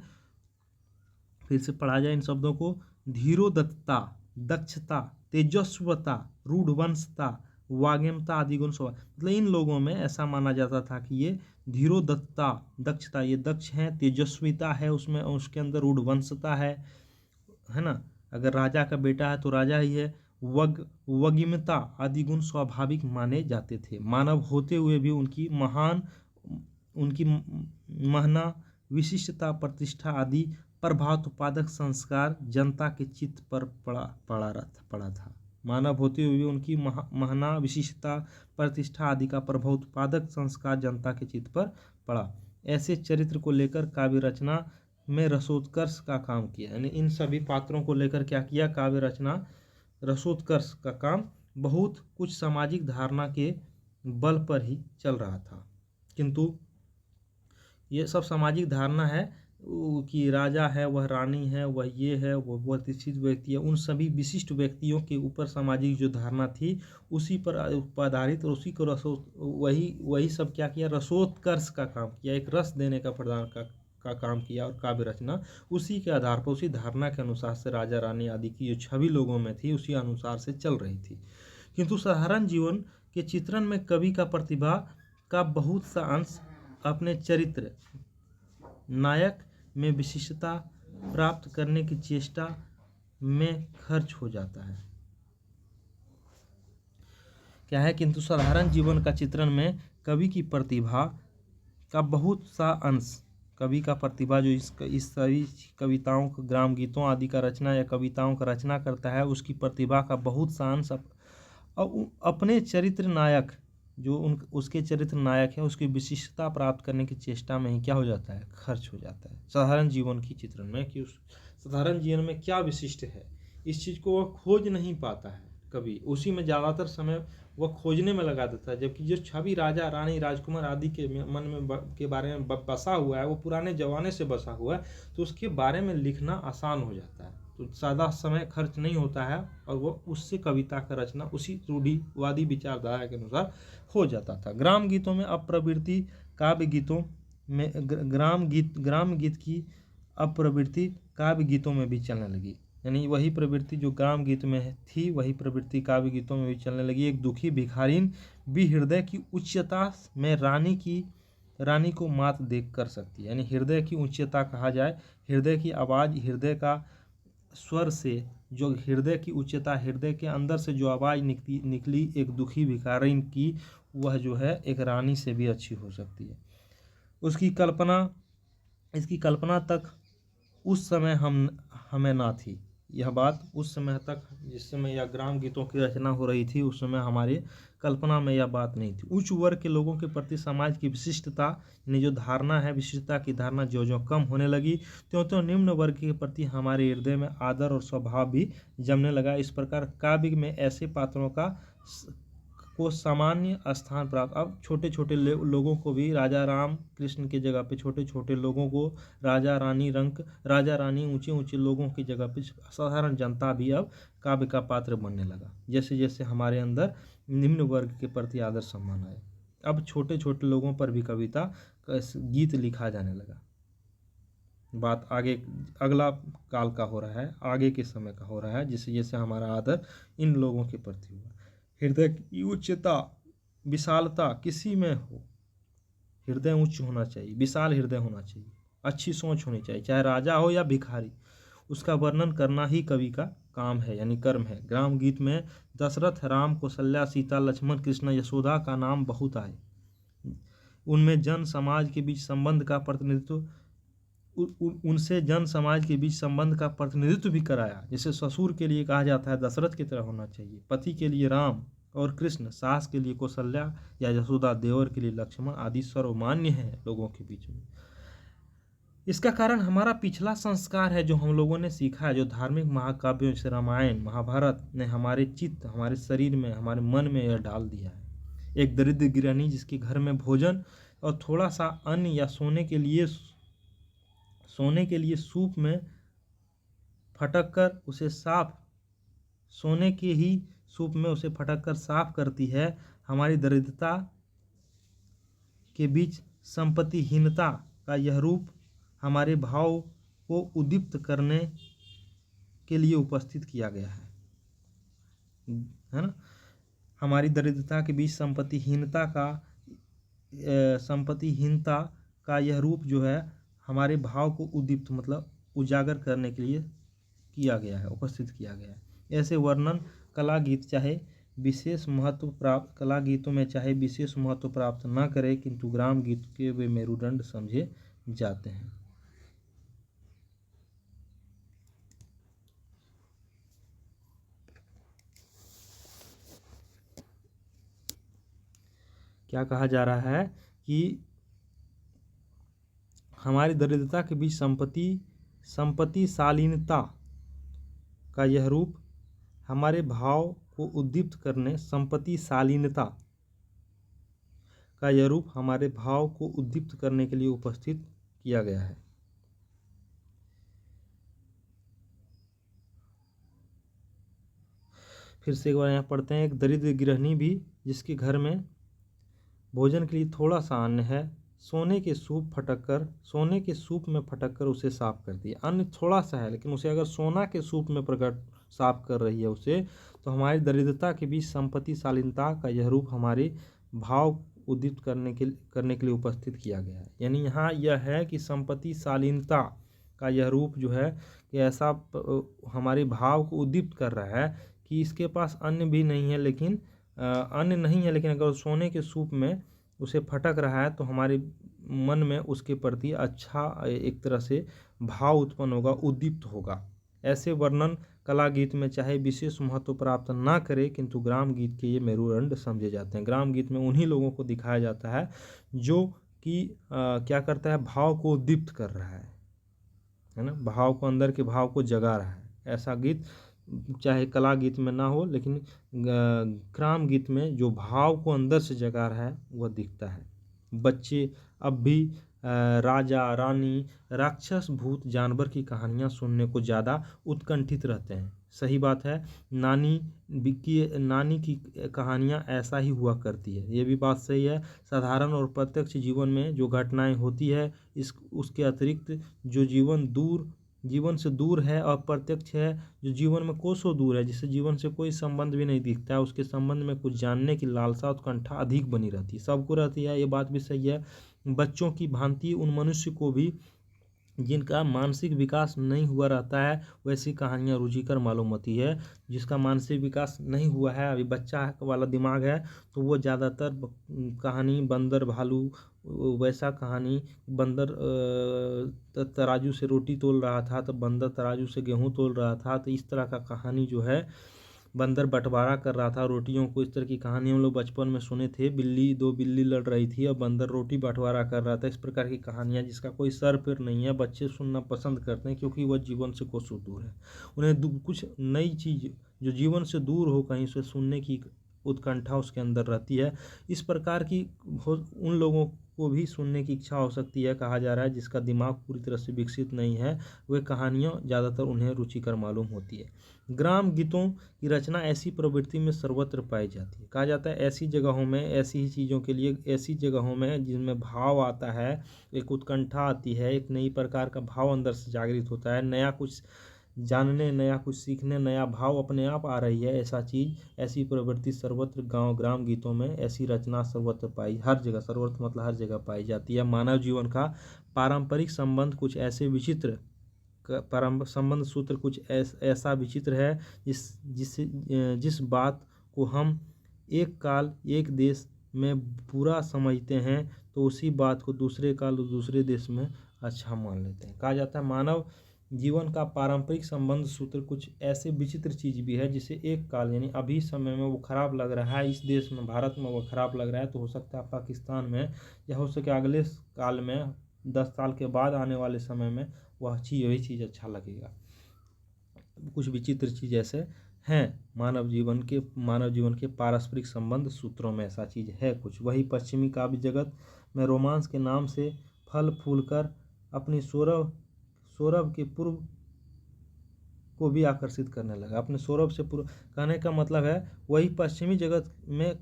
Speaker 1: फिर से पढ़ा जाए इन शब्दों को, धीरोदत्ता, दक्षता, तेजस्वता, रूढ़वंशता, वाग्यमता आदि गुण स्वभाव, मतलब इन लोगों में ऐसा माना जाता था कि ये धीरोदत्ता, दक्षता, ये दक्ष हैं, तेजस्विता है उसमें, उसके अंदर रूढ़वंशता है ना, अगर राजा का बेटा है तो राजा ही है, वगिमता आदि गुण स्वाभाविक माने जाते थे। मानव होते हुए भी उनकी महना, विशिष्टता, प्रतिष्ठा आदि प्रभावोत्पादक संस्कार जनता के चित्त पर पड़ा था। मानव होते हुए भी उनकी महना, विशिष्टता, प्रतिष्ठा आदि का प्रभावोत्पादक संस्कार जनता के चित्त पर पड़ा। ऐसे चरित्र को लेकर काव्य रचना में रसोत्कर्ष का काम किया, यानी इन सभी पात्रों को लेकर क्या किया, काव्य रचना रसोत्कर्ष का काम बहुत कुछ सामाजिक धारणा के बल पर ही चल रहा था। किंतु ये सब सामाजिक धारणा है कि राजा है, वह रानी है, वह ये है, वह प्रतिष्ठित व्यक्ति है, उन सभी विशिष्ट व्यक्तियों के ऊपर सामाजिक जो धारणा थी उसी पर आधारित, और उसी को वही सब क्या किया, रसोत्कर्ष का काम किया, एक रस देने का प्रदान का काम किया। और काव्य रचना उसी के आधार पर, उसी धारणा के अनुसार से राजा रानी आदि की जो छवि लोगों में थी उसी अनुसार से चल रही थी। किंतु साधारण जीवन के चित्रण में कवि का प्रतिभा का बहुत सा अंश अपने चरित्र नायक में विशिष्टता प्राप्त करने की चेष्टा में खर्च हो जाता है। क्या है, किंतु साधारण जीवन का चित्रण में कवि की प्रतिभा का बहुत सा अंश, कवि का प्रतिभा जो इस सभी कविताओं, ग्राम गीतों आदि का रचना या कविताओं का रचना करता है, उसकी प्रतिभा का बहुत सा अंश अपने चरित्र नायक, जो उसके चरित्र नायक है, उसकी विशिष्टता प्राप्त करने की चेष्टा में ही क्या हो जाता है, खर्च हो जाता है। साधारण जीवन की चित्रण में कि उस साधारण जीवन में क्या विशिष्ट है, इस चीज़ को वह खोज नहीं पाता है कभी, उसी में ज़्यादातर समय वह खोजने में लगा देता है। जबकि जो छवि राजा रानी राजकुमार आदि के मन में के बारे में बसा हुआ है, वो पुराने जमाने से बसा हुआ है, तो उसके बारे में लिखना आसान हो जाता है, तो ज़्यादा समय खर्च नहीं होता है, और वो उससे कविता का रचना उसी रूढ़िवादी विचारधारा के अनुसार हो जाता था। ग्राम गीतों में अप्रवृत्ति काव्य गीतों में ग्राम गीत की अप्रवृत्ति काव्य गीतों में भी चलने लगी, यानी वही प्रवृत्ति जो ग्राम गीत में थी वही प्रवृत्ति काव्य गीतों में भी चलने लगी। एक दुखी भिखारिन भी हृदय की उच्चता में रानी को मात देख कर सकती है, यानी हृदय की उच्चता कहा जाए, हृदय की आवाज़, हृदय का स्वर से जो हृदय की उच्चता, हृदय के अंदर से जो आवाज़ निकली एक दुखी भिखारिन की, वह जो है एक रानी से भी अच्छी हो सकती है। इसकी कल्पना तक उस समय हमें ना थी। यह बात उस समय तक, जिस समय यह ग्राम गीतों की रचना हो रही थी, उस समय हमारी कल्पना में यह बात नहीं थी। उच्च वर्ग के लोगों के प्रति समाज की विशिष्टता, यानी जो धारणा है, विशिष्टता की धारणा जो कम होने लगी, त्यों निम्न वर्ग के प्रति हमारे हृदय में आदर और स्वभाव भी जमने लगा। इस प्रकार काव्य में ऐसे पात्रों को सामान्य स्थान प्राप्त। अब छोटे छोटे लोगों को भी, राजा राम कृष्ण की जगह पे छोटे छोटे लोगों को, राजा रानी ऊंचे ऊंचे लोगों की जगह पे साधारण जनता भी अब काव्य का पात्र बनने लगा। जैसे जैसे हमारे अंदर निम्न वर्ग के प्रति आदर सम्मान आए, अब छोटे छोटे लोगों पर भी कविता गीत लिखा जाने लगा। बात आगे अगला काल का हो रहा है, आगे के समय का हो रहा है, जैसे जैसे हमारा आदर इन लोगों के प्रति हुआ। हृदय की उच्चता, विशालता किसी में हो, हृदय उच्च होना चाहिए, विशाल हृदय होना चाहिए, अच्छी सोच होनी चाहिए, चाहे राजा हो या भिखारी, उसका वर्णन करना ही कवि का काम है, यानी कर्म है। ग्राम गीत में दशरथ, राम, कौशल्या, सीता, लक्ष्मण, कृष्ण, यशोदा का नाम बहुत आए। उनमें जन समाज के बीच संबंध का प्रतिनिधित्व भी कराया। जैसे ससुर के लिए कहा जाता है दशरथ की तरह होना चाहिए, पति के लिए राम और कृष्ण, सास के लिए कौशल्या या यशोदा, देवर के लिए लक्ष्मण आदि सर्वमान्य है लोगों के बीच में। इसका कारण हमारा पिछला संस्कार है जो हम लोगों ने सीखा है, जो धार्मिक महाकाव्यों जैसे रामायण महाभारत ने हमारे चित्त, हमारे शरीर में, हमारे मन में यह डाल दिया है। एक दरिद्र गृहिणी जिसके घर में भोजन और थोड़ा सा अन्न या सोने के लिए सूप में फटक कर उसे साफ, सोने के ही सूप में उसे फटक कर साफ करती है। हमारी दरिद्रता के बीच संपत्तिहीनता का यह रूप हमारे भाव को उद्दीप्त करने के लिए उपस्थित किया गया है ना। हमारी दरिद्रता के बीच संपत्तिहीनता का यह रूप जो है हमारे भाव को उद्दीप्त मतलब उजागर करने के लिए किया गया है, उपस्थित किया गया है। ऐसे वर्णन कला गीतों में चाहे विशेष महत्व प्राप्त न करे, किंतु ग्राम गीत के वे मेरुदंड समझे जाते हैं। क्या कहा जा रहा है कि हमारी दरिद्रता के बीच संपत्तिशालीनता का यह रूप हमारे भाव को उद्दीप्त करने संपत्तिशालीनता का यह रूप हमारे भाव को उद्दीप्त करने के लिए उपस्थित किया गया है। फिर से एक बार यहाँ पढ़ते हैं। एक दरिद्र गृहिणी भी जिसके घर में भोजन के लिए थोड़ा सा अन्न है, सोने के सूप में फटक कर उसे साफ करती है। अन्न थोड़ा सा है लेकिन उसे अगर सोना के सूप में साफ कर रही है उसे, तो हमारी दरिद्रता के बीच संपत्तिशालीनता का यह रूप हमारे भाव उद्दीप्त करने के लिए उपस्थित किया गया है। यानी यहाँ यह है कि संपत्तिशालीनता का यह रूप जो है कि ऐसा हमारे भाव को उद्दीप्त कर रहा है कि इसके पास अन्न नहीं है, लेकिन अगर सोने के सूप में उसे फटक रहा है तो हमारे मन में उसके प्रति अच्छा एक तरह से भाव उत्पन्न होगा, उद्दीप्त होगा। ऐसे वर्णन कला गीत में चाहे विशेष महत्व प्राप्त ना करे, किंतु ग्राम गीत के ये मेरुदंड समझे जाते हैं। ग्राम गीत में उन्हीं लोगों को दिखाया जाता है जो कि क्या करता है, भाव को उद्दीप्त कर रहा है ना, भाव को, अंदर के भाव को जगा रहा है। ऐसा गीत चाहे कला गीत में ना हो, लेकिन ग्राम गीत में जो भाव को अंदर से जगा रहा है वह दिखता है। बच्चे अब भी राजा, रानी, राक्षस, भूत, जानवर की कहानियाँ सुनने को ज़्यादा उत्कंठित रहते हैं। सही बात है, नानी की कहानियाँ ऐसा ही हुआ करती है, ये भी बात सही है। साधारण और प्रत्यक्ष जीवन में जो घटनाएं होती है, उसके अतिरिक्त जो जीवन से दूर है और प्रत्यक्ष है, जो जीवन में कोसों दूर है, जिससे जीवन से कोई संबंध भी नहीं दिखता है, उसके संबंध में कुछ जानने की लालसा उत्कंठा अधिक बनी रहती है। सबको रहती है, ये बात भी सही है। बच्चों की भांति उन मनुष्य को भी जिनका मानसिक विकास नहीं हुआ रहता है, वैसी कहानियाँ रुचिकर मालूम होती है। जिसका मानसिक विकास नहीं हुआ है, अभी बच्चा वाला दिमाग है, तो वो ज़्यादातर कहानी बंदर भालू, वैसा कहानी, बंदर तराजू से रोटी तोल रहा था तो बंदर तराजू से गेहूँ तोल रहा था, तो इस तरह का कहानी जो है, बंदर बंटवारा कर रहा था रोटियों को, इस तरह की कहानी हम लोग बचपन में सुने थे। दो बिल्ली लड़ रही थी और बंदर रोटी बंटवारा कर रहा था। इस प्रकार की कहानियाँ जिसका कोई सर पैर नहीं है, बच्चे सुनना पसंद करते हैं, क्योंकि वह जीवन से कोसों दूर है। उन्हें कुछ नई चीज़ जो जीवन से दूर हो, कहीं से सुनने की उत्कंठा उसके अंदर रहती है। इस प्रकार की उन लोगों को भी सुनने की इच्छा हो सकती है। कहा जा रहा है जिसका दिमाग पूरी तरह से विकसित नहीं है, वे कहानियाँ ज़्यादातर उन्हें रुचिकर मालूम होती है। ग्राम गीतों की रचना ऐसी प्रवृत्ति में सर्वत्र पाई जाती है। कहा जाता है ऐसी जगहों में, ऐसी ही चीज़ों के लिए, ऐसी जगहों में जिनमें भाव आता है, एक उत्कंठा आती है, एक नई प्रकार का भाव अंदर से जागृत होता है, नया कुछ जानने, नया कुछ सीखने, नया भाव अपने आप आ रही है, ऐसी प्रवृत्ति सर्वत्र ग्राम गीतों में, ऐसी रचना सर्वत्र हर जगह, सर्वत्र मतलब हर जगह पाई जाती है। मानव जीवन का पारंपरिक संबंध कुछ ऐसे विचित्र संबंध सूत्र कुछ ऐसा विचित्र है जिस बात को हम एक काल एक देश में बुरा समझते हैं, तो उसी बात को दूसरे काल और दूसरे देश में अच्छा मान लेते हैं। कहा जाता है मानव जीवन का पारंपरिक संबंध सूत्र कुछ ऐसे विचित्र चीज़ भी है जिसे एक काल यानी अभी समय में वो खराब लग रहा है, इस देश में भारत में वो खराब लग रहा है, तो हो सकता है पाकिस्तान में, या हो सके अगले काल में 10 साल के बाद आने वाले समय में वही चीज़ अच्छा लगेगा। कुछ विचित्र चीज़ ऐसे हैं मानव जीवन के पारस्परिक संबंध सूत्रों में, ऐसा चीज़ है कुछ। वही पश्चिमी काव्य जगत में रोमांस के नाम से फल फूल कर अपनी सौरभ के पूर्व को भी आकर्षित करने लगा। अपने सौरभ से पूरा, कहने का मतलब है वही पश्चिमी जगत में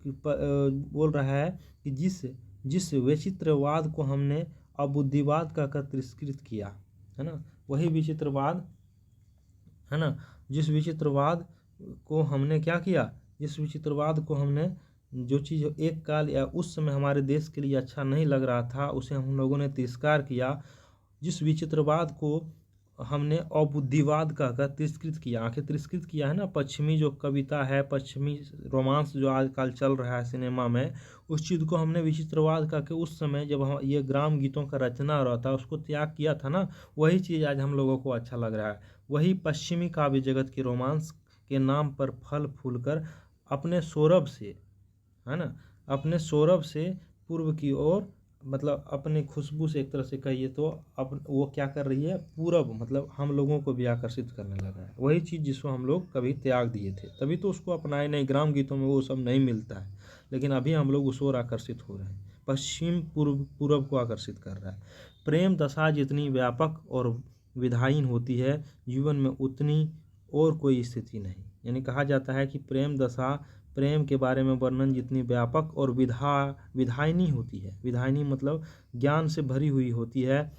Speaker 1: बोल रहा है कि जिस विचित्रवाद को हमने अबुद्धिवाद कहकर तिरस्कृत किया, है ना, वही विचित्रवाद, है ना, जिस विचित्रवाद को हमने क्या किया, जिस विचित्रवाद को हमने, जो चीज़ एक काल या उस समय हमारे देश के लिए अच्छा नहीं लग रहा था उसे हम लोगों ने तिरस्कार किया, जिस विचित्रवाद को हमने अबुद्धिवाद कहकर तिरस्कृत किया। आखिर तिरस्कृत किया है ना, पश्चिमी जो कविता है, पश्चिमी रोमांस जो आजकल चल रहा है सिनेमा में, उस चीज़ को हमने विचित्रवाद कहकर उस समय जब हम ये ग्राम गीतों का रचना हो रहा था उसको त्याग किया था ना, वही चीज़ आज हम लोगों को अच्छा लग रहा है। वही पश्चिमी काव्य जगत के रोमांस के नाम पर फल फूल कर अपने सौरभ से, है ना, अपने सौरभ से पूर्व की ओर, मतलब अपनी खुशबू से एक तरह से कहिए तो अब वो क्या कर रही है, पूरब, मतलब हम लोगों को भी आकर्षित करने लगा है। वही चीज़ जिसको हम लोग कभी त्याग दिए थे, तभी तो उसको अपनाए नहीं। ग्राम गीतों में वो सब नहीं मिलता है, लेकिन अभी हम लोग उस ओर आकर्षित हो रहे हैं। पश्चिम पूरब को आकर्षित कर रहा है। प्रेम दशा जितनी व्यापक और विधायीन होती है, जीवन में उतनी और कोई स्थिति नहीं। यानी कहा जाता है कि प्रेम दशा, प्रेम के बारे में वर्णन जितनी व्यापक और विधायिनी होती है, विधायिनी मतलब ज्ञान से भरी हुई होती है,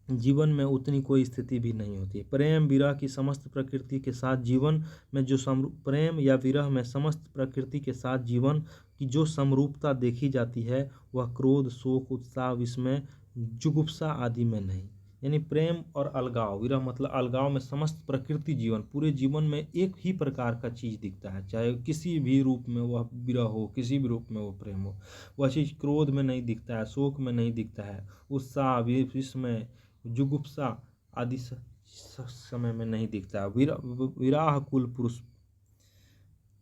Speaker 1: जीवन में उतनी कोई स्थिति भी नहीं होती। प्रेम विरह की समस्त प्रकृति के साथ जीवन में जो प्रेम या विरह में समस्त प्रकृति के साथ जीवन की जो समरूपता देखी जाती है, वह क्रोध, शोक, उत्साह, विस्मय, जुगुप्सा आदि में नहीं। यानी प्रेम और अलगाव, विरह मतलब अलगाव में समस्त प्रकृति जीवन, पूरे जीवन में एक ही प्रकार का चीज़ दिखता है, चाहे किसी भी रूप में वह विरह हो, किसी भी रूप में वो प्रेम हो। वह चीज़ क्रोध में नहीं दिखता है, शोक में नहीं दिखता है, उत्साह, विस्मय, जुगुप्सा आदि समय में नहीं दिखता है। विराहकुल पुरुष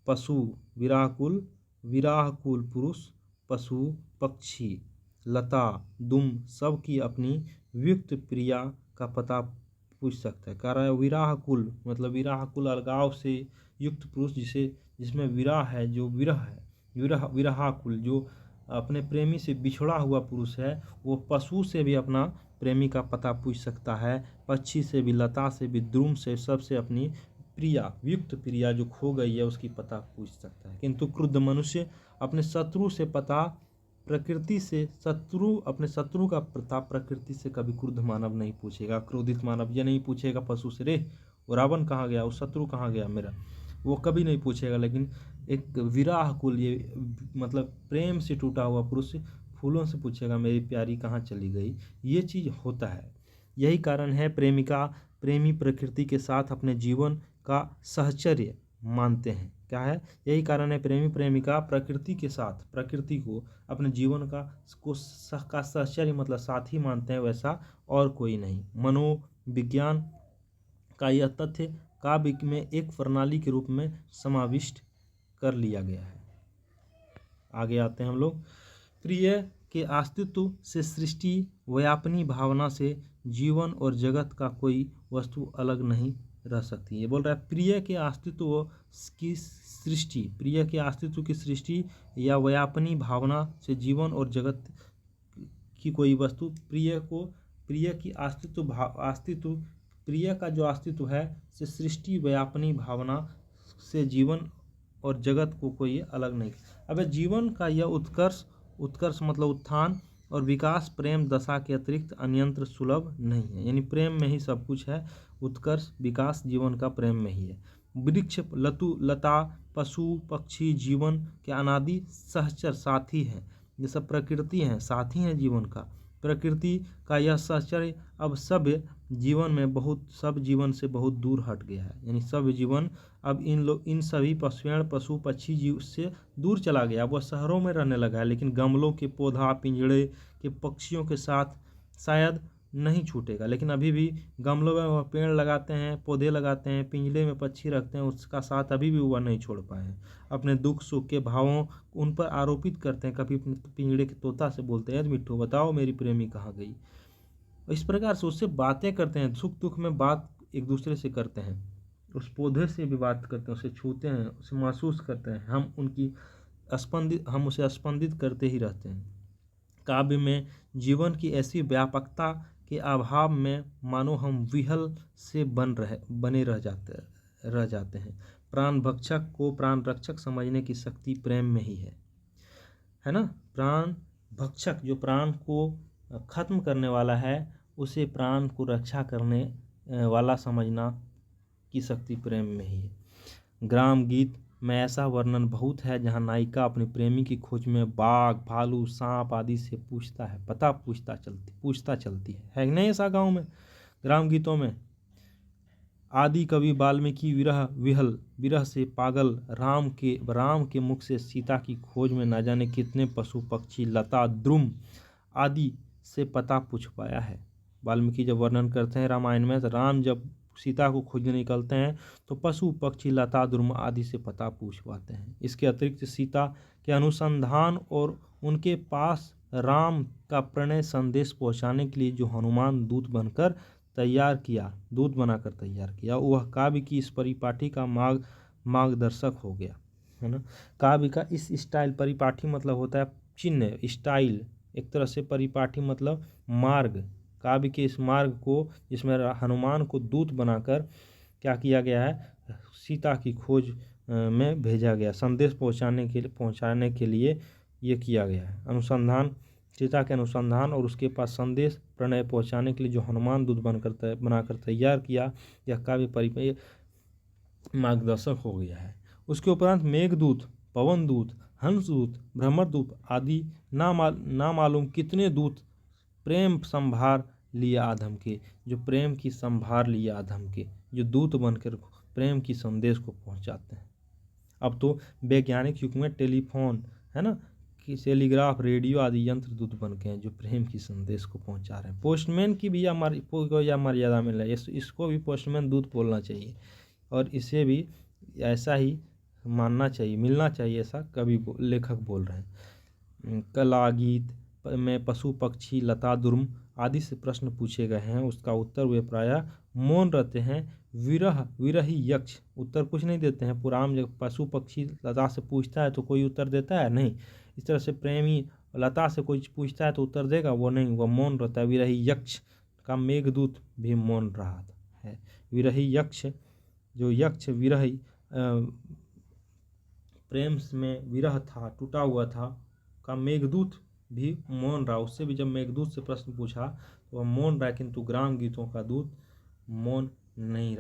Speaker 1: पशु, विराहकुल पुरुष पशु पक्षी लता दुम सब की अपनी वियुक्त प्रिया का पता पूछ सकता है। कह रहा है विराह कुल, मतलब विराह कुल अलगाव से युक्त पुरुष जिसमें विराह है, जो विरह है, विरहा कुल जो अपने प्रेमी से बिछड़ा हुआ पुरुष है, वो पशु से भी अपना प्रेमी का पता पूछ सकता है, पक्षी से भी, लता से भी, द्रुम से, सबसे अपनी प्रिया, वियुक्त प्रिया जो खो गई है उसकी पता पूछ सकता है। किंतु क्रुद्ध मनुष्य अपने शत्रु से पता प्रकृति से, अपने शत्रु का पता प्रकृति से कभी क्रुद्ध मानव नहीं पूछेगा। क्रोधित मानव ये नहीं पूछेगा पशु से, रे वो रावण कहाँ गया, वो शत्रु कहाँ गया मेरा, वो कभी नहीं पूछेगा। लेकिन एक विराह कुल, ये मतलब प्रेम से टूटा हुआ पुरुष फूलों से पूछेगा मेरी प्यारी कहाँ चली गई। ये चीज़ होता है। यही कारण है प्रेमी प्रकृति के साथ अपने जीवन का सहचर्य मानते हैं। क्या है, यही कारण है प्रेमी प्रेमिका प्रकृति के साथ, प्रकृति को अपने जीवन का सहचर्य मतलब साथी मानते हैं, वैसा और कोई नहीं। मनोविज्ञान का यह तथ्य काव्य में एक प्रणाली के रूप में समाविष्ट कर लिया गया है। आगे आते हैं हम लोग। प्रिय के अस्तित्व से सृष्टि व्यापनी भावना से जीवन और जगत का कोई वस्तु अलग नहीं रह सकती। ये बोल रहा है प्रिय के अस्तित्व की सृष्टि, प्रिय के अस्तित्व की सृष्टि या व्यापनी भावना से जीवन और जगत की कोई वस्तु, प्रिय की अस्तित्व प्रिय का जो अस्तित्व है से सृष्टि व्यापनी भावना से जीवन और जगत को कोई अलग नहीं। अब जीवन का यह उत्कर्ष मतलब उत्थान और विकास प्रेम दशा के अतिरिक्त अन्यंत्र सुलभ नहीं है। यानी प्रेम में ही सब कुछ है, उत्कर्ष विकास जीवन का प्रेम में ही है। वृक्ष, लता, पशु पक्षी जीवन के अनादि सहचर साथी हैं। ये सब प्रकृति हैं, साथी हैं जीवन का। प्रकृति का यह सहचर्य अब सब जीवन से बहुत दूर हट गया है। यानी सब जीवन अब इन सभी पशु पक्षी जीव से दूर चला गया। वह शहरों में रहने लगा है, लेकिन गमलों के पौधा पिंजड़े के पक्षियों के साथ शायद नहीं छूटेगा। लेकिन अभी भी गमलों में वह पेड़ लगाते हैं, पौधे लगाते हैं, पिंजड़े में पक्षी रखते हैं, उसका साथ अभी भी वह नहीं छोड़ पाए हैं। अपने दुख सुख के भावों उन पर आरोपित करते हैं। कभी पिंजड़े के तोता से बोलते हैं मिट्टू बताओ मेरी प्रेमी कहाँ गई। इस प्रकार से उससे बातें करते हैं, सुख दुख में बात एक दूसरे से करते हैं। उस पौधे से भी बात करते हैं, उसे छूते हैं, उसे महसूस करते हैं। हम उसे स्पंदित करते ही रहते हैं। काव्य में जीवन की ऐसी व्यापकता के अभाव में मानो हम विहल से बने रह जाते हैं। प्राण भक्षक को प्राण रक्षक समझने की शक्ति प्रेम में ही है ना। प्राण भक्षक जो प्राण को खत्म करने वाला है, उसे प्राण को रक्षा करने वाला समझना की शक्ति प्रेम में ही है। ग्राम गीत में ऐसा वर्णन बहुत है जहाँ नायिका अपने प्रेमी की खोज में बाघ, भालू, सांप आदि से पूछता चलती है नहीं ऐसा गांव में ग्राम गीतों में। आदि कवि वाल्मीकि विरह से पागल राम के मुख से सीता की खोज में न जाने कितने पशु पक्षी, लता, द्रुम आदि से पता पूछ पाया है। वाल्मीकि जब वर्णन करते हैं रामायण में, तो राम जब सीता को खोजने निकलते हैं तो पशु पक्षी, लता, द्रुम आदि से पता पूछ पाते हैं। इसके अतिरिक्त सीता के अनुसंधान और उनके पास राम का प्रणय संदेश पहुंचाने के लिए जो हनुमान दूत बनाकर तैयार किया, वह काव्य की इस परिपाटी का मार्गदर्शक हो गया, है ना। काव्य का इस स्टाइल, परिपाटी मतलब होता है चिन्ह, स्टाइल एक तरह से, परिपाटी मतलब मार्ग। काव्य के इस मार्ग को, जिसमें हनुमान को दूत बनाकर क्या किया गया है, सीता की खोज में भेजा गया, संदेश पहुंचाने के लिए ये किया गया है। अनुसंधान, सीता के अनुसंधान और उसके पास संदेश प्रणय पहुंचाने के लिए जो हनुमान दूत बनाकर तैयार किया, यह काव्य मार्गदर्शक हो गया है। उसके उपरांत मेघदूत, पवनदूत, हंसदूत, भ्रमरदूत आदि ना मालूम कितने दूत प्रेम संभार लिए आधम के, जो प्रेम की संभार लिए आधम के, जो दूत बनकर प्रेम की संदेश को पहुंचाते हैं। अब तो वैज्ञानिक युग में टेलीफोन, है ना, कि टेलीग्राफ, रेडियो आदि यंत्र दूत बन के हैं जो प्रेम की संदेश को पहुंचा रहे हैं। पोस्टमैन की भी यह मर्यादा मिल रही है, इसको भी पोस्टमैन दूत बोलना चाहिए और इसे भी ऐसा ही मानना चाहिए, मिलना चाहिए, ऐसा कवि लेखक बोल रहे हैं। कला गीत में पशु पक्षी, लता, दुर्म आदि से प्रश्न पूछे गए हैं, उसका उत्तर वे प्रायः मौन रहते हैं। विरही यक्ष उत्तर कुछ नहीं देते हैं। पुराण जब पशु पक्षी लता से पूछता है तो कोई उत्तर देता है नहीं। इस तरह से प्रेमी लता से कोई पूछता है तो उत्तर देगा, वो नहीं, वह मौन रहता है। विरही यक्ष का मेघदूत भी मौन रहा है। विरही यक्ष, जो यक्ष विरही प्रेम में विरह था, टूटा हुआ था, का मेघदूत भी मौन रहा। उससे भी जब मेघदूत से प्रश्न पूछा तो वह मौन रहा, किंतु ग्राम गीतों का दूत मौन नहीं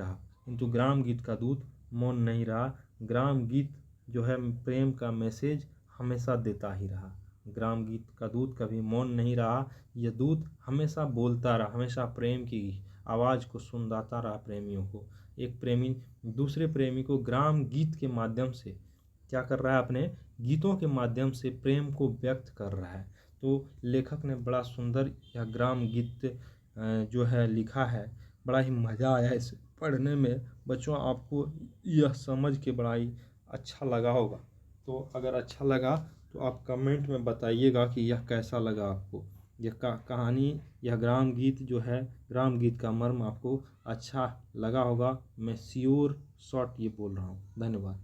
Speaker 1: रहा। ग्राम गीत जो है प्रेम का मैसेज हमेशा देता ही रहा। ग्राम गीत का दूत कभी मौन नहीं रहा, यह दूत हमेशा बोलता रहा, हमेशा प्रेम की आवाज़ को सुनाता रहा प्रेमियों को। एक प्रेमी दूसरे प्रेमी को ग्राम गीत के माध्यम से क्या कर रहा है, अपने गीतों के माध्यम से प्रेम को व्यक्त कर रहा है। तो लेखक ने बड़ा सुंदर यह ग्राम गीत जो है लिखा है, बड़ा ही मज़ा आया इसे पढ़ने में। बच्चों, आपको यह समझ के बड़ा ही अच्छा लगा होगा, तो अगर अच्छा लगा तो आप कमेंट में बताइएगा कि यह कैसा लगा आपको। यह कहानी, यह ग्राम गीत जो है, ग्राम गीत का मर्म आपको अच्छा लगा होगा, मैं श्योर शॉर्ट ये बोल रहा हूँ। धन्यवाद।